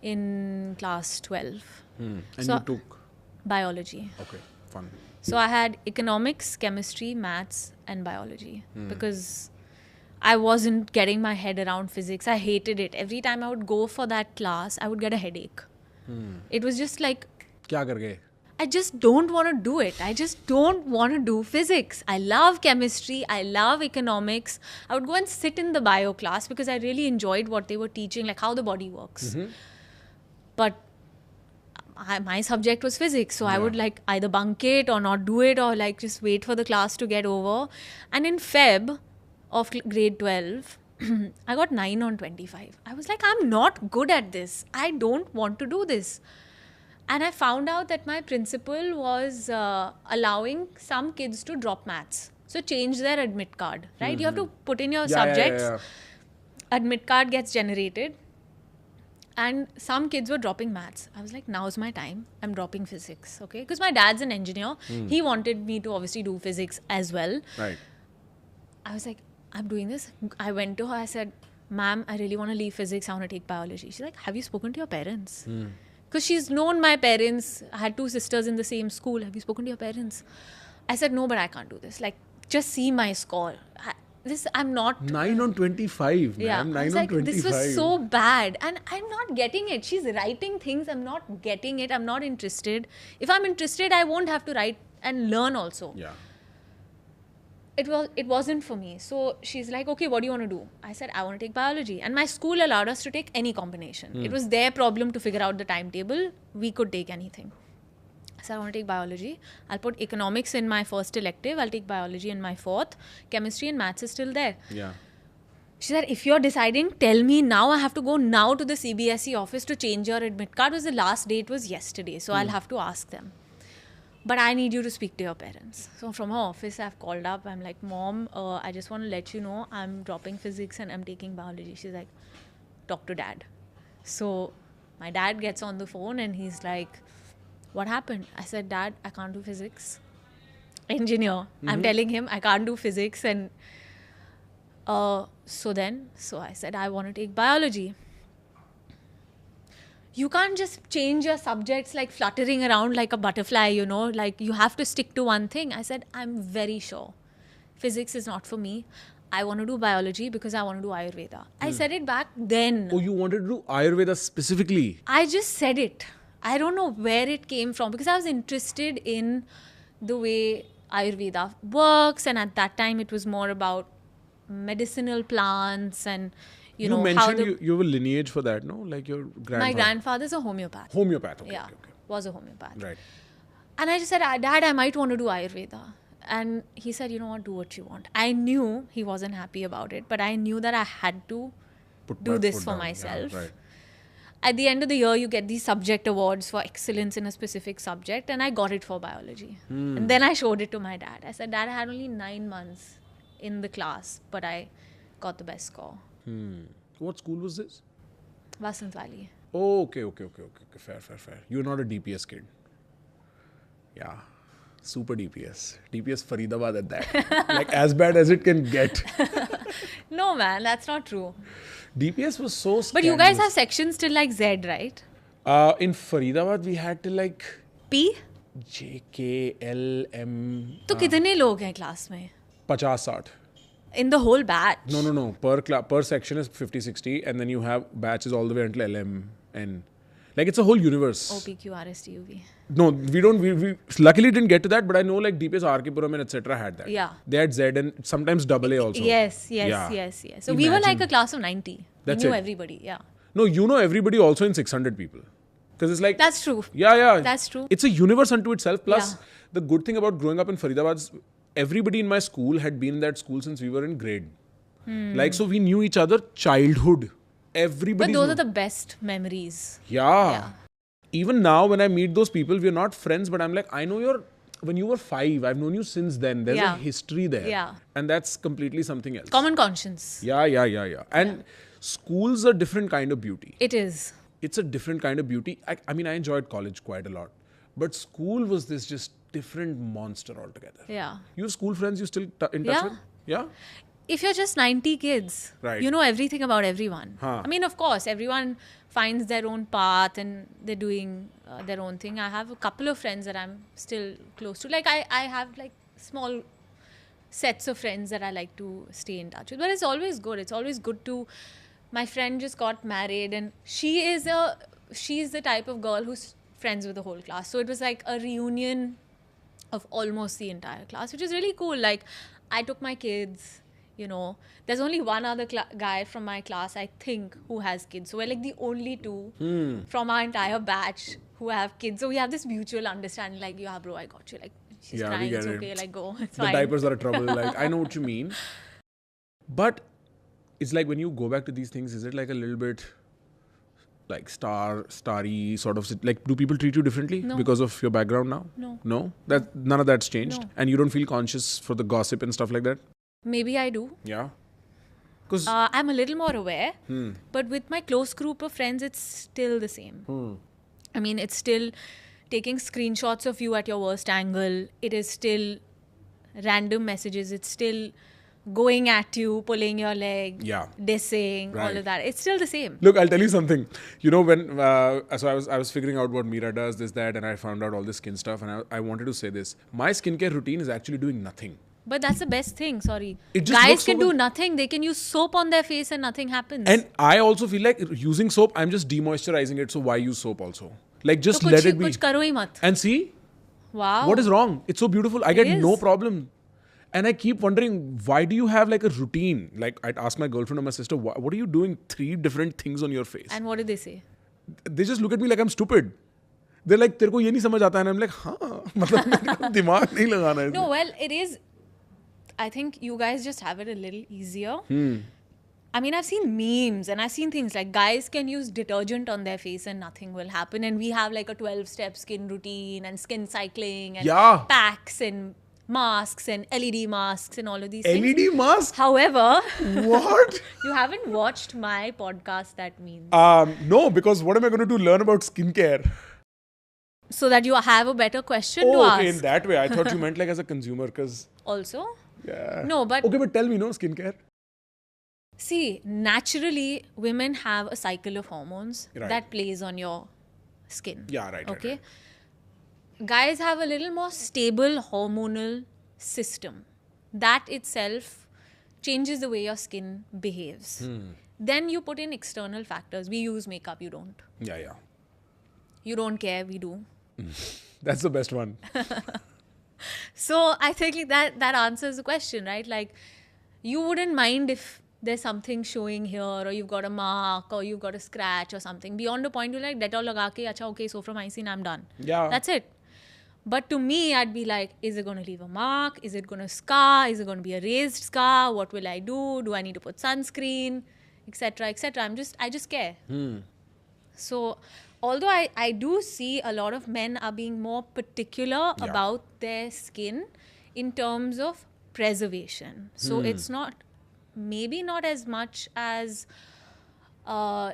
in class 12. And So- you took? Biology. Okay, fun. So I had economics, chemistry, maths, and biology because I wasn't getting my head around physics. I hated it. Every time I would go for that class, I would get a headache. It was just like, Kya kar gaye? I just don't want to do it. I just don't want to do physics. I love chemistry. I love economics. I would go and sit in the bio class because I really enjoyed what they were teaching, like how the body works. But my subject was physics. So I would like either bunk it or not do it or like just wait for the class to get over. And in Feb of grade 12, I got 9 on 25. I was like, I'm not good at this. I don't want to do this. And I found out that my principal was allowing some kids to drop maths. So change their admit card, right? You have to put in your subjects. Yeah. Admit card gets generated. And some kids were dropping maths. I was like, now's my time. I'm dropping physics, okay? Because my dad's an engineer. He wanted me to obviously do physics as well. Right. I was like, I'm doing this. I went to her. I said, ma'am, I really want to leave physics. I want to take biology. She's like, have you spoken to your parents? Because she's known my parents. I had 2 sisters in the same school. Have you spoken to your parents? I said, no, but I can't do this. Like, just see my score. I'm not... 9 on 25, Yeah, ma'am. I 9 was on like, 25. this was so bad. And I'm not getting it. She's writing things. I'm not getting it. I'm not interested. If I'm interested, I won't have to write and learn also. Yeah. It wasn't for me. So she's like, okay, what do you want to do? I said, I want to take biology. And my school allowed us to take any combination. It was their problem to figure out the timetable. We could take anything. I said, I want to take biology. I'll put economics in my first elective. I'll take biology in my fourth. Chemistry and maths is still there. Yeah. She said, if you're deciding, tell me now. I have to go now to the CBSE office to change your admit card. The last date was yesterday. So I'll have to ask them. But I need you to speak to your parents. So from her office, I've called up. I'm like, Mom, I just want to let you know I'm dropping physics and I'm taking biology. She's like, talk to Dad. So my dad gets on the phone and he's like, what happened? I said, Dad, I can't do physics. Engineer. I'm telling him I can't do physics. And so I said, I want to take biology. You can't just change your subjects like fluttering around like a butterfly, like you have to stick to one thing. I said, I'm very sure physics is not for me. I want to do biology because I want to do Ayurveda. I said it back then. Oh, you wanted to do Ayurveda specifically? I just said it. I don't know where it came from because I was interested in the way Ayurveda works. And at that time, it was more about medicinal plants and, you know, mentioned you have a lineage for that, no? Like your grandfather. My grandfather's a homeopath. Homeopath, okay. Yeah, Okay. was a homeopath. Right. And I just said, Dad, I might want to do Ayurveda. And he said, you know what, do what you want. I knew he wasn't happy about it, but I knew that I had to do this for myself. Yeah, right. At the end of the year, you get these subject awards for excellence in a specific subject, and I got it for biology. And then I showed it to my dad. I said, Dad, I had only 9 months in the class, but I got the best score. What school was this? Vasant Valley. Oh, okay. Fair. You're not a DPS kid. Yeah. Super DPS. DPS Faridabad at that. Like as bad as it can get. No, man, that's not true. DPS was so scandalous. But you guys have sections till like Z, right? In Faridabad, we had to like P? J, K, L, M. तो कितने लोग हैं class में? 50-60. In the whole batch? No. Per section is 50-60 and then you have batches all the way until LM and like it's a whole universe. OPQ, RSTUV. No, we luckily didn't get to that, but I know like DPS RK Puram and etc. had that. Yeah. They had Z and sometimes AA also. Yes. Yeah. So we were like a class of 90. That's we knew it. everybody, yeah. No, you know everybody also in 600 people. Because it's like... That's true. Yeah. That's true. It's a universe unto itself. Plus, Yeah. the good thing about growing up in Faridabad is everybody in my school had been in that school since we were in grade. Like, so we knew each other childhood. Everybody. But those are the best memories. Yeah. Even now, when I meet those people, we're not friends, but I'm like, I know when you were 5, I've known you since then. There's a history there. Yeah. And that's completely something else. Common conscience. Yeah. And school's a different kind of beauty. It is. It's a different kind of beauty. I mean, I enjoyed college quite a lot. But school was this just different monster altogether. Yeah. Your school friends you still in touch Yeah. with? Yeah? If you're just 90 kids, Right. you know everything about everyone. Huh. I mean, of course, everyone finds their own path and they're doing their own thing. I have a couple of friends that I'm still close to. Like, I have like small sets of friends that I like to stay in touch with. But it's always good. It's always good to... My friend just got married and she's the type of girl who's friends with the whole class. So it was like a reunion of almost the entire class, which is really cool. Like, I took my kids... You know, there's only one other guy from my class, I think, who has kids. So we're like the only two from our entire batch who have kids. So we have this mutual understanding, like, yeah, bro, I got you. Like, she's crying, it's okay, like, go, it's fine. The diapers are a trouble. Like, I know what you mean. But it's like when you go back to these things, is it like a little bit like starry sort of, like, do people treat you differently because of your background now? No? None of that's changed? No. And you don't feel conscious for the gossip and stuff like that? Maybe I do. Yeah. Because I'm a little more aware, but with my close group of friends, it's still the same. I mean, it's still taking screenshots of you at your worst angle. It is still random messages. It's still going at you, pulling your leg, dissing, all of that. It's still the same. Look, I'll tell you something. You know, when so I was figuring out what Meera does, this, that, and I found out all this skin stuff, and I wanted to say this. My skincare routine is actually doing nothing. But that's the best thing, sorry. Guys can do nothing. They can use soap on their face and nothing happens. And I also feel like using soap, I'm just demoisturizing it. So why use soap also? Like, just let it be. Kuch karo hi mat. And see? Wow. What is wrong? It's so beautiful. I get no problem. And I keep wondering, why do you have like a routine? Like, I'd ask my girlfriend or my sister, what are you doing 3 different things on your face? And what did they say? They just look at me like I'm stupid. they're like तेरे को ये नहीं समझ आता है ना. I'm like हाँ मतलब मेरे को दिमाग नहीं लगाना है. No, well, it is. I think you guys just have it a little easier. I mean, I've seen memes and I've seen things like guys can use detergent on their face and nothing will happen. And we have like a 12-step skin routine and skin cycling and Yeah. packs and masks and LED masks and all of these things. LED mask? However, What? you haven't watched my podcast, that means. No, because what am I going to do? Learn about skincare? So that you have a better question to Oh, okay, ask. in that way. I thought you meant like as a consumer, because Also? yeah. No, but Okay, but tell me, no skincare. see, naturally, women have a cycle of hormones Right. that plays on your skin. Yeah, right. Okay. Right. Guys have a little more stable hormonal system. That itself changes the way your skin behaves. Then you put in external factors. We use makeup, you don't. Yeah, yeah. You don't care, we do. That's the best one. So I think that answers the question, right? Like, you wouldn't mind if there's something showing here, or you've got a mark, or you've got a scratch or something. Beyond a point, you're like, Dettol laga ke, acha, okay, soframycin, I'm done. Yeah. That's it. But to me, I'd be like, is it going to leave a mark? Is it going to scar? Is it going to be a raised scar? What will I do? Do I need to put sunscreen? Etc. etc. I just care. So, although I do see a lot of men are being more particular Yeah. about their skin in terms of preservation. So it's not, maybe not as much as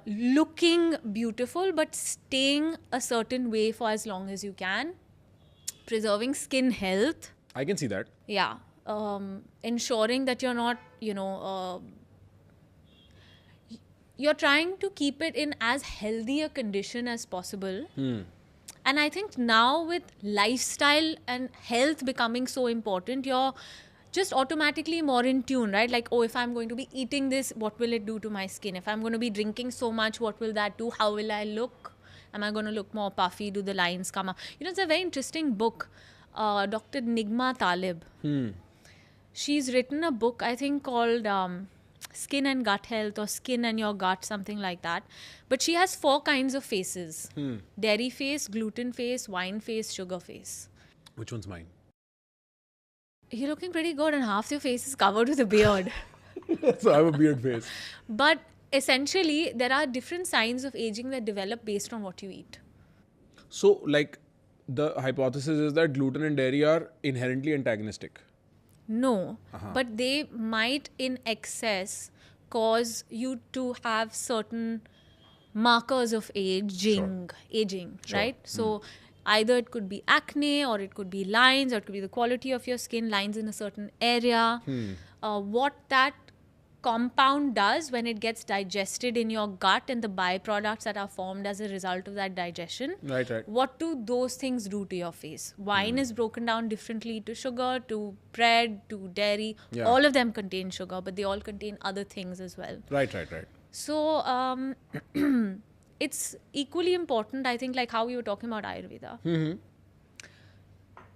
looking beautiful, but staying a certain way for as long as you can. Preserving skin health. I can see that. Yeah. Ensuring that you're not, you're trying to keep it in as healthy a condition as possible. And I think now with lifestyle and health becoming so important, you're just automatically more in tune, right? Like, oh, if I'm going to be eating this, what will it do to my skin? If I'm going to be drinking so much, what will that do? How will I look? Am I going to look more puffy? Do the lines come up? It's a very interesting book. Dr. Nigma Talib. She's written a book, I think, called Skin and Gut Health, or Skin and Your Gut, something like that. But she has 4 kinds of faces. Dairy face, gluten face, wine face, sugar face. Which one's mine? You're looking pretty good and half your face is covered with a beard. So I have a beard face. But essentially, there are different signs of aging that develop based on what you eat. So, like, the hypothesis is that gluten and dairy are inherently antagonistic. No, but they might in excess cause you to have certain markers of aging, Sure. right? So either it could be acne, or it could be lines, or it could be the quality of your skin, lines in a certain area. What that compound does when it gets digested in your gut, and the byproducts that are formed as a result of that digestion. Right, right. What do those things do to your face? Wine is broken down differently to sugar, to bread, to dairy. Yeah. All of them contain sugar, but they all contain other things as well. Right, right, right. So it's equally important, I think, like how we were talking about Ayurveda.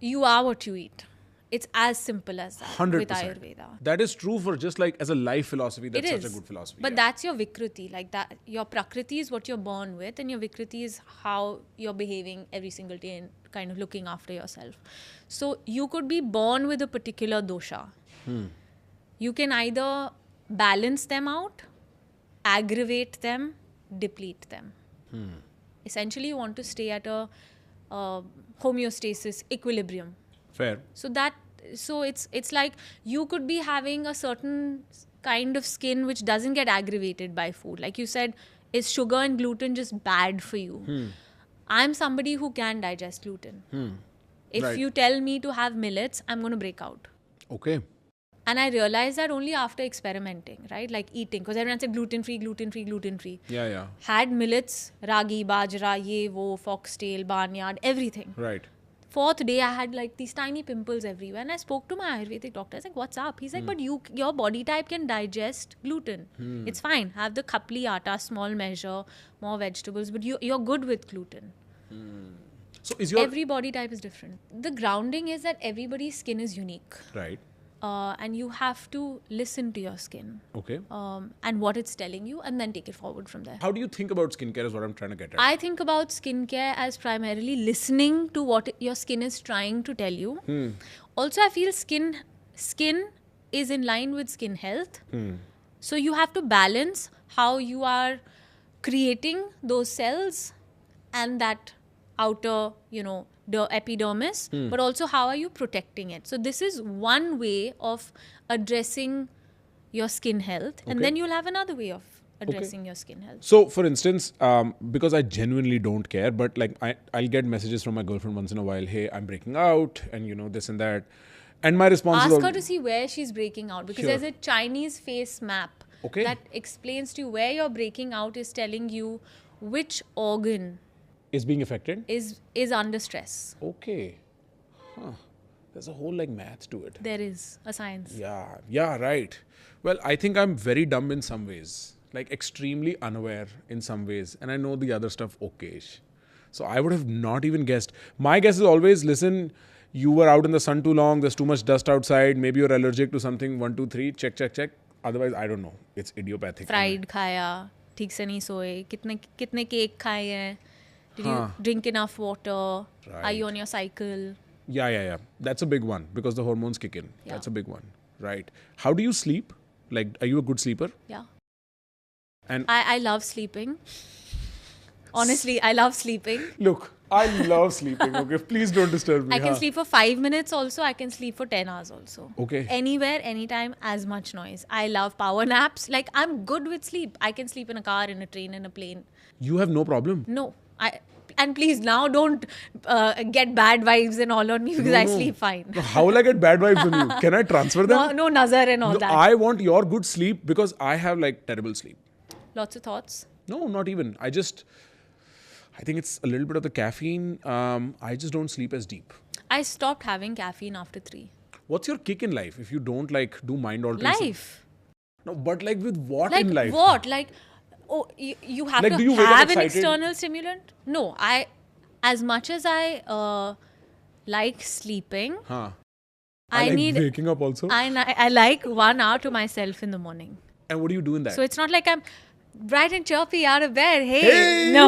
You are what you eat. It's as simple as that 100%. with Ayurveda. That is true for just like as a life philosophy. That's It such is. a good philosophy. But yeah. that's your Vikriti. Like that, your Prakriti is what you're born with, and your Vikriti is how you're behaving every single day and kind of looking after yourself. So you could be born with a particular dosha. You can either balance them out, aggravate them, deplete them. Essentially, you want to stay at a homeostasis, equilibrium. Fair. So it's like you could be having a certain kind of skin which doesn't get aggravated by food. Like you said, is sugar and gluten just bad for you? I'm somebody who can digest gluten. If Right. you tell me to have millets, I'm going to break out. Okay. And I realized that only after experimenting, right? Like eating. Because everyone said gluten-free, gluten-free, gluten-free. Yeah, yeah. Had millets, ragi, bajra, ye, wo, foxtail, barnyard, everything. Right. 4th day, I had like these tiny pimples everywhere. And I spoke to my Ayurvedic doctor. I was like, what's up? He's like, but your body type can digest gluten. It's fine. Have the kapli atta, small measure, more vegetables. But you're good with gluten. So is your... Every body type is different. The grounding is that everybody's skin is unique. Right. and you have to listen to your skin Okay. and what it's telling you, and then take it forward from there. How do you think about skincare is what I'm trying to get at. I think about skincare as primarily listening to what your skin is trying to tell you. Also, I feel skin is in line with skin health. So you have to balance how you are creating those cells and that outer, the epidermis, but also how are you protecting it. So this is one way of addressing your skin health, and Okay. then you'll have another way of addressing your skin health. So, for instance, because I genuinely don't care, but like I'll get messages from my girlfriend once in a while. Hey, I'm breaking out, and this and that. And my response is Ask her to see where she's breaking out, because Sure. there's a Chinese face map Okay. that explains to you where you're breaking out, is telling you which organ is being affected. is under stress. Okay. Huh. There's a whole like math to it. There is a science. Yeah, right. Well, I think I'm very dumb in some ways, like extremely unaware in some ways, and I know the other stuff okayish. So I would have not even guessed. My guess is always, listen, you were out in the sun too long, there's too much dust outside, maybe you're allergic to something, 1, 2, 3, check. Otherwise, I don't know. It's idiopathic. Fried खाया, ठीक से नहीं सोए, कितने cake खाए हैं, did you drink enough water, are you on your cycle? Yeah. That's a big one because the hormones kick in. Yeah. That's a big one. Right. How do you sleep? Like, are you a good sleeper? Yeah. And I love sleeping. Honestly, I love sleeping. look, I love sleeping. Okay, please don't disturb me. I can sleep for 5 minutes also. I can sleep for 10 hours also. Okay. Anywhere, anytime, as much noise. I love power naps. Like, I'm good with sleep. I can sleep in a car, in a train, in a plane. You have no problem. No. And please, now don't get bad vibes and all on me, because I sleep fine. No, how will I get bad vibes on you? Can I transfer them? No nazar and all No, that. I want your good sleep because I have like terrible sleep. Lots of thoughts. No, not even. I think it's a little bit of the caffeine. I just don't sleep as deep. I stopped having caffeine after 3. What's your kick in life if you don't like do mind altering? Life. No, but like with what Like in life? what? Like, you have Like, to do you wake up have an excited? external stimulant? No, as much as I like sleeping, Huh. I like need waking up also. I like 1 hour to myself in the morning. And what do you do in that? So it's not like I'm bright and chirpy out of bed. Hey, Hey! no.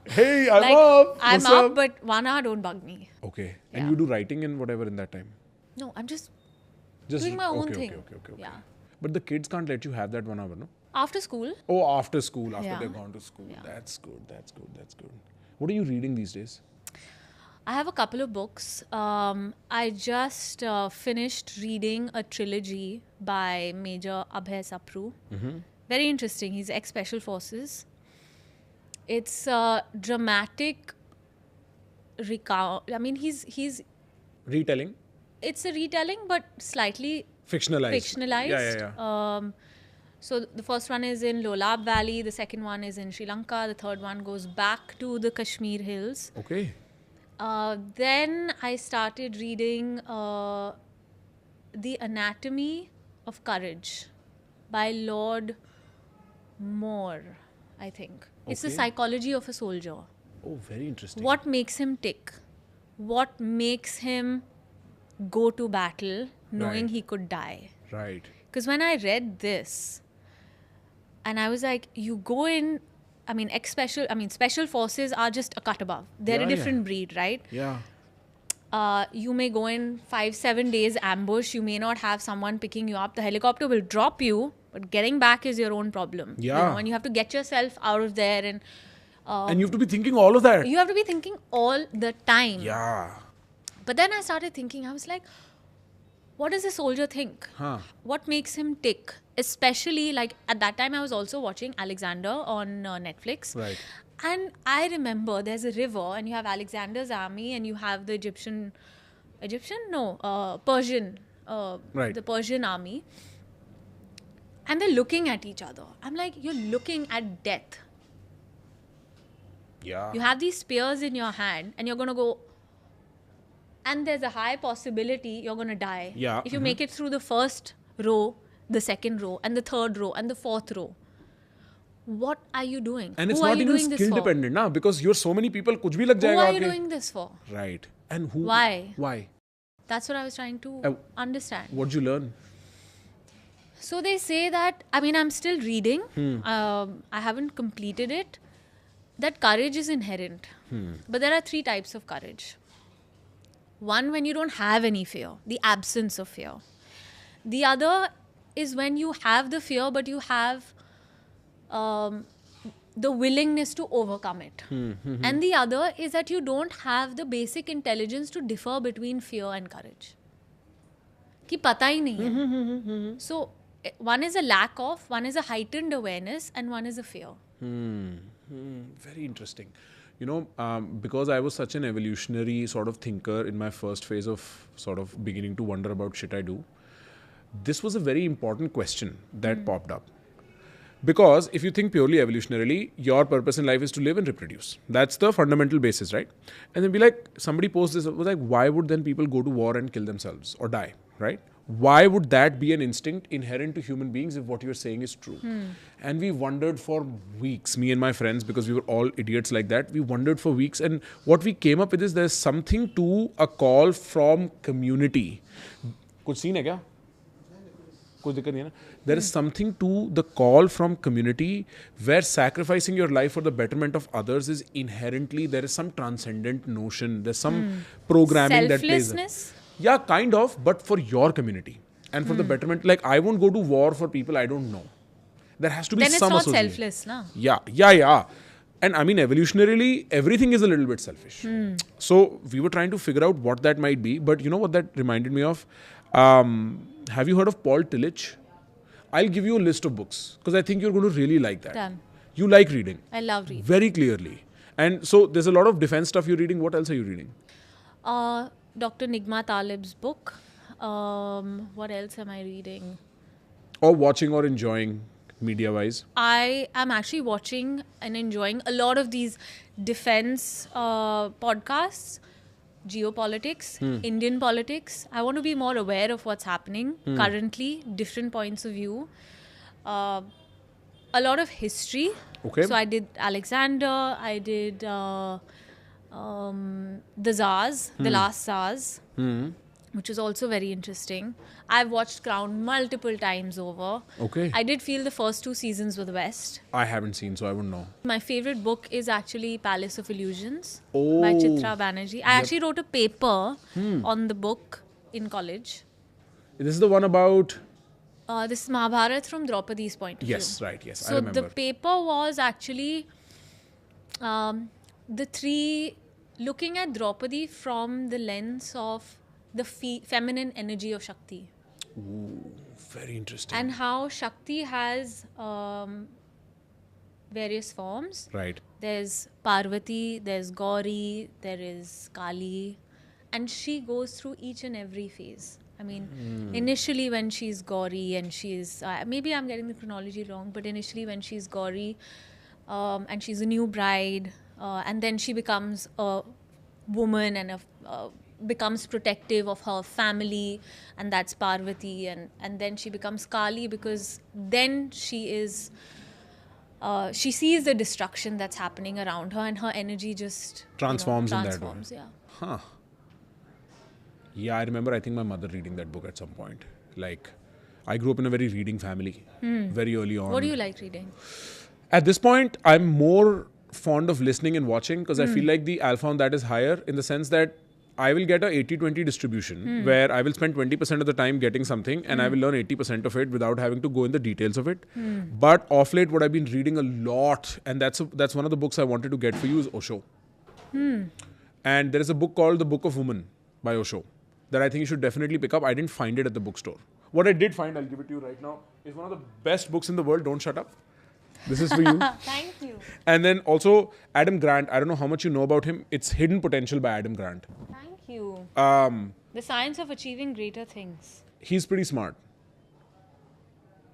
Hey, I'm Like, up. I'm What's up, up? but 1 hour don't bug me. Okay. And Yeah. you do writing and whatever in that time? No, I'm just Just doing my own okay, thing. Okay. Yeah. But the kids can't let you have that 1 hour, no? After school, Oh, after school, after Yeah. they've gone to school. Yeah. That's good. What are you reading these days? I have a couple of books. I just finished reading a trilogy by Major Abhay Sapru. Very interesting. He's ex-Special Forces. It's a dramatic recount. I mean, he's Retelling? it's a retelling, but slightly Fictionalized. fictionalized. Yeah. So the first one is in Lolab Valley. The second one is in Sri Lanka. The third one goes back to the Kashmir hills. Okay. Then I started reading The Anatomy of Courage by Lord Moore, I think. It's the Okay. psychology of a soldier. Oh, very interesting. What makes him tick? What makes him go to battle knowing Right. he could die? Right. Because when I read this, and I was like, you go in, special forces are just a cut above. They're Yeah, a yeah. different breed, right? Yeah. You may go in 5-7 days ambush. You may not have someone picking you up. The helicopter will drop you, but getting back is your own problem. Yeah. And you have to get yourself out of there, and And you have to be thinking all of that. you have to be thinking all the time. Yeah. But then I started thinking, I was like, what does a soldier think? Huh. What makes him tick? Especially, like, at that time I was also watching Alexander on Netflix. Right. And I remember there's a river and you have Alexander's army and you have the Persian, Right. the Persian army. And they're looking at each other. I'm like, you're looking at death. Yeah. You have these spears in your hand and you're going to go, and there's a high possibility you're going to die. Yeah, If you make it through the first row, the second row, and the third row, and the fourth row. What are you doing? And it's Who are not you even doing this skill for? dependent, na? Because you're so many people, kuch bhi lag Who jayega are you aake. doing this for? Right. And who? Why? Why? That's what I was trying to understand. What did you learn? So they say that, I mean, I'm still reading. I haven't completed it. That courage is inherent. But there are 3 types of courage. One, when you don't have any fear, the absence of fear. The other is when you have the fear, but you have the willingness to overcome it. And the other is that you don't have the basic intelligence to differ between fear and courage. कि पता ही नहीं है. So one is a lack of, one is a heightened awareness, and one is a fear. Very interesting. You know, because I was such an evolutionary sort of thinker in my first phase of sort of beginning to wonder about shit I do, this was a very important question that popped up. Because if you think purely evolutionarily, your purpose in life is to live and reproduce. That's the fundamental basis, right? And then be like, somebody posed this, was like, why would then people go to war and kill themselves or die, right? Why would that be an instinct inherent to human beings if what you're saying is true? And we wondered for weeks, me and my friends, because we were all idiots like that. We wondered for weeks. And what we came up with is there's something to a call from community. Kuch scene hai kya? Kuch dikkat nahi hai na? There is something to the call from community where sacrificing your life for the betterment of others is inherently, there is some transcendent notion. There's some programming that plays. Selflessness? Yeah, kind of, but for your community and for the betterment. Like, I won't go to war for people I don't know. There has to be Then it's some not association. selfless, na? Yeah. And I mean, evolutionarily, everything is a little bit selfish. So we were trying to figure out what that might be. But you know what that reminded me of? Have you heard of Paul Tillich? I'll give you a list of books because I think you're going to really like that. Done. You like reading. I love reading. Very clearly. And so there's a lot of defense stuff you're reading. What else are you reading? Dr. Nigma Talib's book. What else am I reading? Or watching or enjoying media-wise? I am actually watching and enjoying a lot of these defense podcasts, geopolitics, Indian politics. I want to be more aware of what's happening currently, different points of view. A lot of history. Okay. So I did Alexander, I did the Tsars, the last Tsars, which was also very interesting. I've watched Crown multiple times over. Okay. I did feel the first 2 seasons were the best. I haven't seen, so I wouldn't know. My favorite book is actually Palace of Illusions by Oh. Chitra Banerjee. I actually wrote a paper on the book in college. This is the one about... This is Mahabharat from Draupadi's point of view. Yes, right, yes, I So remember. the paper was actually the 3, looking at Draupadi from the lens of the feminine energy of Shakti. Very interesting. And how Shakti has various forms. Right. There's Parvati, there's Gauri, there is Kali. And she goes through each and every phase. I mean, initially when she's Gauri and she's... maybe I'm getting the chronology wrong, but initially when she's Gauri and she's a new bride and then she becomes a woman and becomes protective of her family, and that's Parvati, and then she becomes Kali because then she is... she sees the destruction that's happening around her and her energy just... Transforms in that way. transforms, yeah. Huh. Yeah, I remember, I think my mother reading that book at some point. Like, I grew up in a very reading family, very early on. What do you like reading? At this point, I'm more fond of listening and watching because I feel like the alpha on that is higher in the sense that I will get a 80-20 distribution where I will spend 20% of the time getting something and I will learn 80% of it without having to go in the details of it. But off late, what I've been reading a lot, and that's one of the books I wanted to get for you, is Osho. And there is a book called The Book of Woman by Osho that I think you should definitely pick up. I didn't find it at the bookstore. What I did find, I'll give it to you right now, is one of the best books in the world. Don't shut up. This is for you. Thank you. And then also Adam Grant. I don't know how much you know about him. It's Hidden Potential by Adam Grant. Thank you. The Science of Achieving Greater Things. He's pretty smart.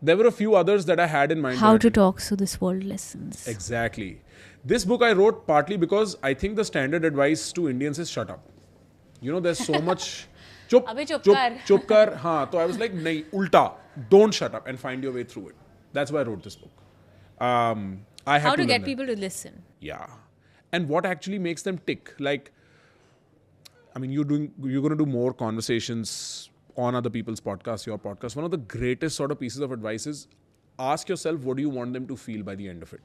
There were a few others that I had in mind. How but I to talk so this world listens. Exactly. This book I wrote partly because I think the standard advice to Indians is shut up. You know, there's so much... Chup, Abhi chup chup, kar. chup kar. Haan. So I was like, nahi, ulta. Don't shut up and find your way through it. That's why I wrote this book. I had How to learn get that. people to listen. Yeah. And what actually makes them tick. Like, I mean, you're going to do more conversations on other people's podcasts, your podcast. One of the greatest sort of pieces of advice is ask yourself, what do you want them to feel by the end of it?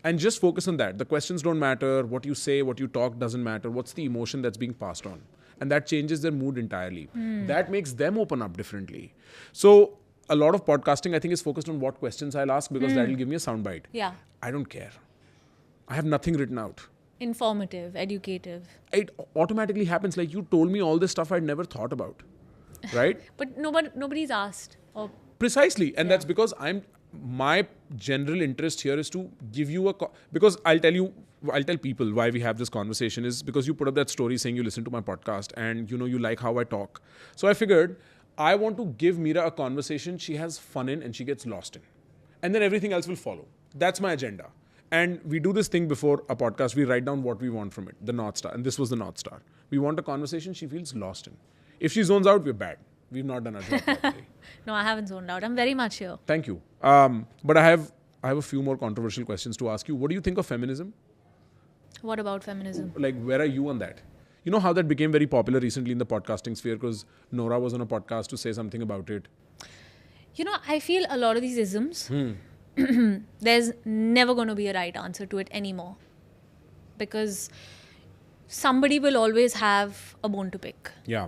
And just focus on that. The questions don't matter. What you say, what you talk doesn't matter. What's the emotion that's being passed on? And that changes their mood entirely. That makes them open up differently. So a lot of podcasting, I think, is focused on what questions I'll ask because that will give me a soundbite. Yeah. I don't care. I have nothing written out. Informative, educative. It automatically happens. Like, you told me all this stuff I'd never thought about. Right? But nobody's asked. Or Precisely. And that's because my general interest here is to give you because I'll tell people why we have this conversation is because you put up that story saying you listen to my podcast and you like how I talk. So I figured I want to give Meera a conversation she has fun in and she gets lost in. And then everything else will follow. That's my agenda. And we do this thing before a podcast. We write down what we want from it, the North Star. And this was the North Star. We want a conversation she feels lost in. If she zones out, we're bad. We've not done our job properly. No, I haven't zoned out. I'm very much here. Thank you. But I have a few more controversial questions to ask you. What do you think of feminism? What about feminism? Like, where are you on that? You know how that became very popular recently in the podcasting sphere because Nora was on a podcast to say something about it. I feel a lot of these isms, there's never going to be a right answer to it anymore. Because somebody will always have a bone to pick. Yeah.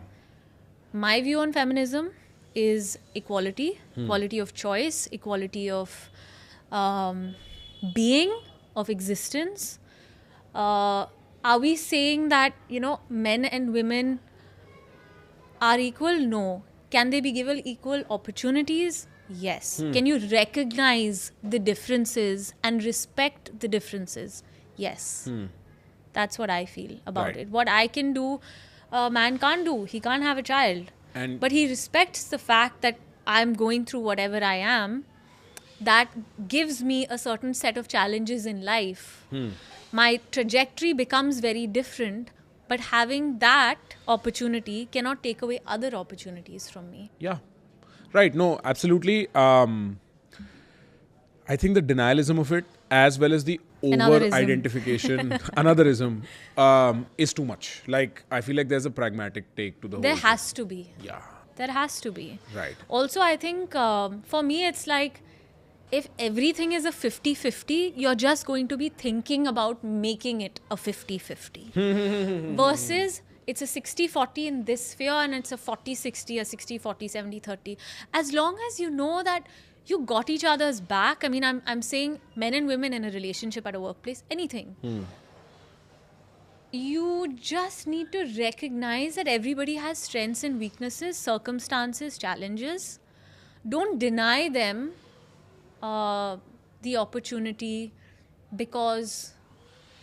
My view on feminism is equality, equality of choice, equality of being, of existence. Are we saying that, men and women are equal? No. Can they be given equal opportunities? Yes. Can you recognize the differences and respect the differences? Yes. That's what I feel about it. What I can do, a man can't do. He can't have a child. But he respects the fact that I'm going through whatever I am. That gives me a certain set of challenges in life. My trajectory becomes very different, but having that opportunity cannot take away other opportunities from me. Yeah. Right. No, absolutely. I think the denialism of it, as well as the over-identification, anotherism, is too much. Like, I feel like there's a pragmatic take to the whole There thing. has to be. Yeah. There has to be. Right. Also, I think for me, it's like if everything is a 50-50, you're just going to be thinking about making it a 50-50. Versus it's a 60-40 in this sphere and it's a 40-60, a 60-40, 70-30. As long as you know that you got each other's back. I mean, I'm saying men and women in a relationship at a workplace, anything. You just need to recognize that everybody has strengths and weaknesses, circumstances, challenges. Don't deny them the opportunity because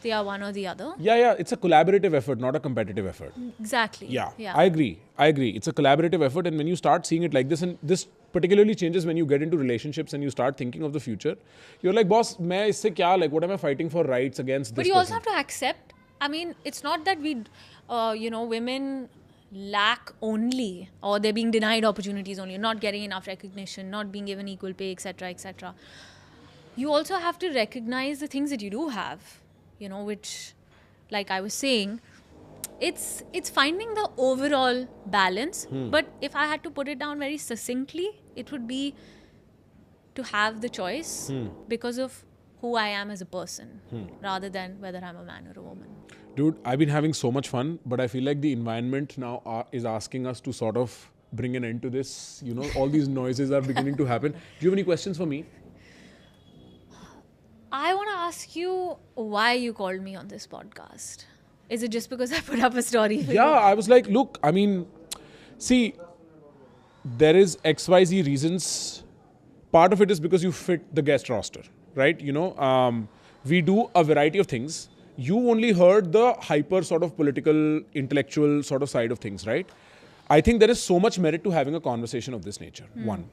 they are one or the other. Yeah. It's a collaborative effort, not a competitive effort. Exactly. Yeah. I agree. It's a collaborative effort. And when you start seeing it like this, and this particularly changes when you get into relationships and you start thinking of the future, you're like, boss, main isse kya? Like, what am I fighting for rights against this But you person? also have to accept, I mean, it's not that women lack only, or they're being denied opportunities only, not getting enough recognition, not being given equal pay, etc., etc. You also have to recognize the things that you do have, which, like I was saying, it's finding the overall balance. But if I had to put it down very succinctly, it would be to have the choice because of who I am as a person, rather than whether I'm a man or a woman. Dude, I've been having so much fun, but I feel like the environment now is asking us to sort of bring an end to this. All these noises are beginning to happen. Do you have any questions for me? I want to ask you why you called me on this podcast. Is it just because I put up a story for you? Yeah, I was like, look, I mean, see, there is XYZ reasons. Part of it is because you fit the guest roster, right? We do a variety of things. You only heard the hyper sort of political, intellectual sort of side of things, right? I think there is so much merit to having a conversation of this nature. One.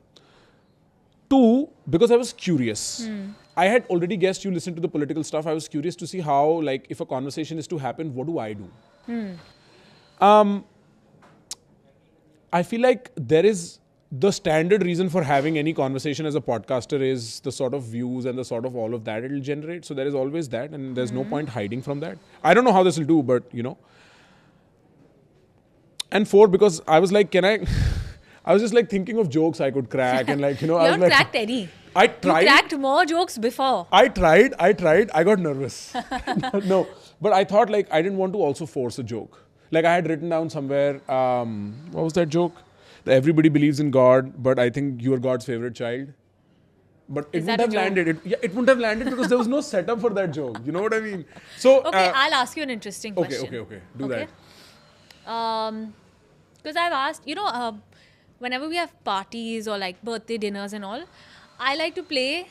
Two, because I was curious. I had already guessed you listen to the political stuff. I was curious to see how, like, if a conversation is to happen, what do I do? I feel like there is the standard reason for having any conversation as a podcaster is the sort of views and the sort of all of that it'll generate. So there is always that, and there's no point hiding from that. I don't know how this will do, but And 4 because I was like, can I? I was just like thinking of jokes I could crack and like, you know, You I was haven't like, cracked any. I You tried. cracked more jokes before. I tried. I got nervous. No, but I thought like I didn't want to also force a joke. Like I had written down somewhere, what was that joke? That everybody believes in God, but I think you are God's favorite child. But it Is wouldn't that a have joke? landed. It wouldn't have landed because there was no setup for that joke. You know what I mean? So Okay, I'll ask you an interesting question. okay. Do that. Because I've asked, whenever we have parties or like birthday dinners and all, I like to play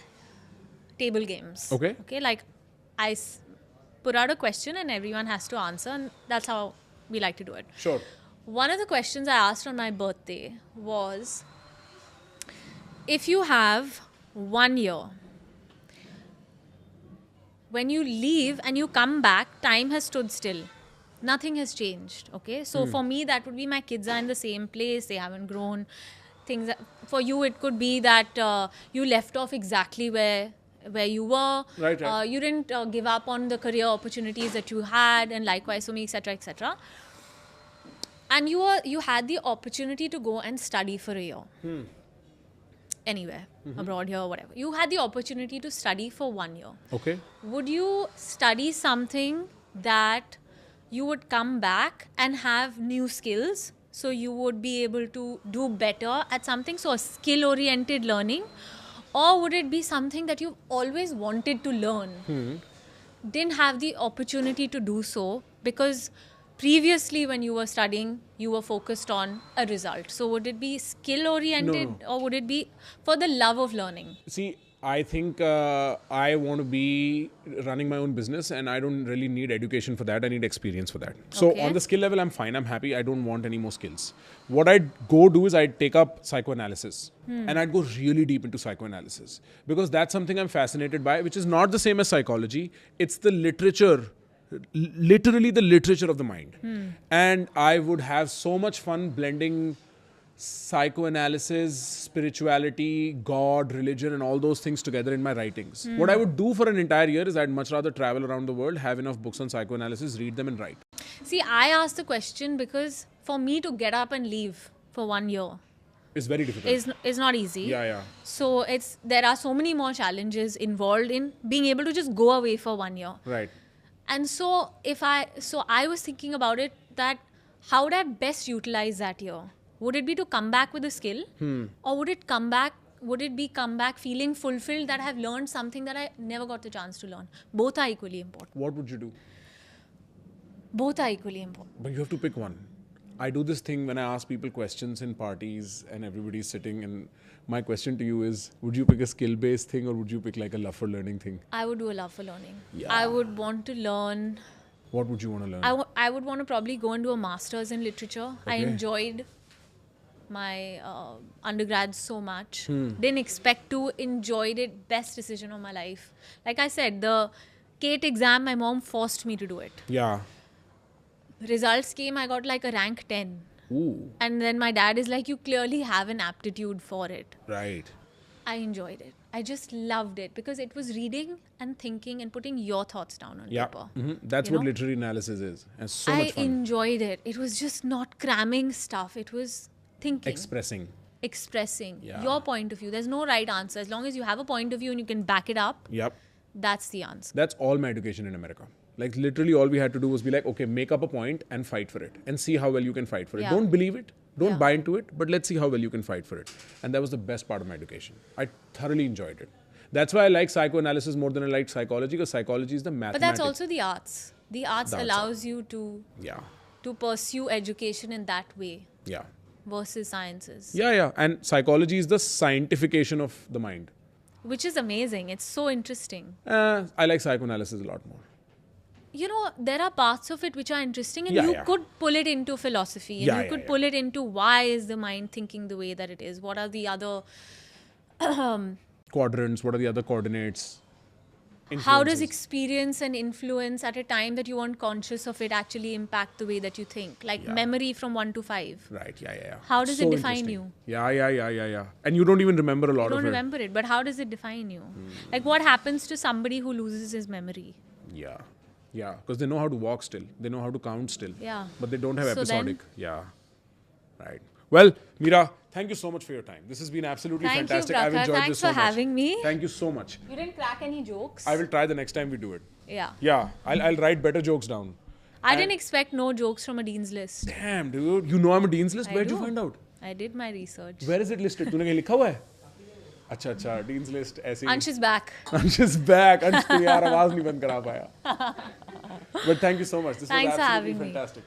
table games. Okay. Okay, like I put out a question and everyone has to answer, and that's how we like to do it. Sure. One of the questions I asked on my birthday was, if you have 1 year, when you leave and you come back, time has stood still. Nothing has changed. Okay. So for me, that would be my kids are in the same place. They haven't grown. For you, it could be that you left off exactly where you were. Right. You didn't give up on the career opportunities that you had, and likewise for me, etc., etc. And you had the opportunity to go and study for a year. Anywhere, abroad here, whatever. You had the opportunity to study for 1 year. Okay. Would you study something that you would come back and have new skills, so you would be able to do better at something, so a skill-oriented learning? Or would it be something that you've always wanted to learn, didn't have the opportunity to do so because previously when you were studying, you were focused on a result? So would it be skill-oriented or would it be for the love of learning? See, I think I want to be running my own business and I don't really need education for that. I need experience for that. So Okay. on the skill level, I'm fine. I'm happy. I don't want any more skills. What I'd go do is I'd take up psychoanalysis and I'd go really deep into psychoanalysis because that's something I'm fascinated by, which is not the same as psychology. It's the literature, literally the literature of the mind. And I would have so much fun blending psychoanalysis, spirituality, God, religion, and all those things together in my writings. What I would do for an entire year is I'd much rather travel around the world, have enough books on psychoanalysis, read them and write. See, I asked the question because for me to get up and leave for 1 year It's very difficult. is not easy. Yeah. So there are so many more challenges involved in being able to just go away for 1 year. Right. And so I was thinking about it, that how would I best utilize that year? Would it be to come back with a skill, or would it come back feeling fulfilled that I have learned something that I never got the chance to learn? Both are equally important. What would you do? Both are equally important. But you have to pick one. I do this thing when I ask people questions in parties and everybody's sitting, and my question to you is, would you pick a skill-based thing or would you pick like a love for learning thing? I would do a love for learning. Yeah. I would want to learn. What would you want to learn? I would want to probably go and do a master's in literature. I Okay. enjoyed my undergrad so much. Didn't expect to. Enjoyed it. Best decision of my life. Like I said, the CATE exam, my mom forced me to do it. Yeah. Results came, I got like a rank 10. Ooh. And then my dad is like, you clearly have an aptitude for it. Right. I enjoyed it. I just loved it because it was reading and thinking and putting your thoughts down on Yeah. paper. That's You what know? literary analysis is. And so I much fun. enjoyed it. It was just not cramming stuff. It was thinking, expressing Yeah. your point of view. There's no right answer. As long as you have a point of view and you can back it up, Yep. that's the answer. That's all my education in America. Like literally all we had to do was be like, okay, make up a point and fight for it and see how well you can fight for it. Yeah. Don't believe it. Don't Yeah. buy into it, but let's see how well you can fight for it. And that was the best part of my education. I thoroughly enjoyed it. That's why I like psychoanalysis more than I like psychology, because psychology is the But mathematics. that's also the arts. The arts The arts allows you to Yeah. pursue education in that way Yeah. versus sciences. Yeah. And psychology is the scientification of the mind. Which is amazing. It's so interesting. I like psychoanalysis a lot more. You know, there are parts of it which are interesting, and Yeah, you yeah. could pull it into philosophy, and Yeah, you yeah, could yeah. pull it into why is the mind thinking the way that it is? What are the other Quadrants, what are the other coordinates? how does Influences. experience and influence at a time that you aren't conscious of it actually impact the way that you think? Like Yeah. memory from 1 to 5. Right, yeah. How does it define interesting. you? Yeah. And you don't even remember a lot You don't of it. remember it, but how does it define you? Like what happens to somebody who loses his memory? Yeah, because they know how to walk still. They know how to count still. Yeah. But they don't have So then- episodic. Yeah. Right. Well, Meera, thank you so much for your time. This has been absolutely Thank you, fantastic. I've Prakhar. enjoyed Thanks this so for much. having me. Thank you so much. You didn't crack any jokes. I will try the next time we do it. Yeah. Yeah, I'll write better jokes down. I didn't expect no jokes from a dean's list. Damn, dude. You know I'm a dean's list? I Where'd you do. find out? I did my research. Where is it listed? तूने कहीं लिखा हुआ है? अच्छा अच्छा, dean's list ऐसे ही. Ansh is back. Ansh is back. Ansh तो यार आवाज नहीं बंद करा पाया. But thank you so much. This Thanks was for absolutely having me. fantastic.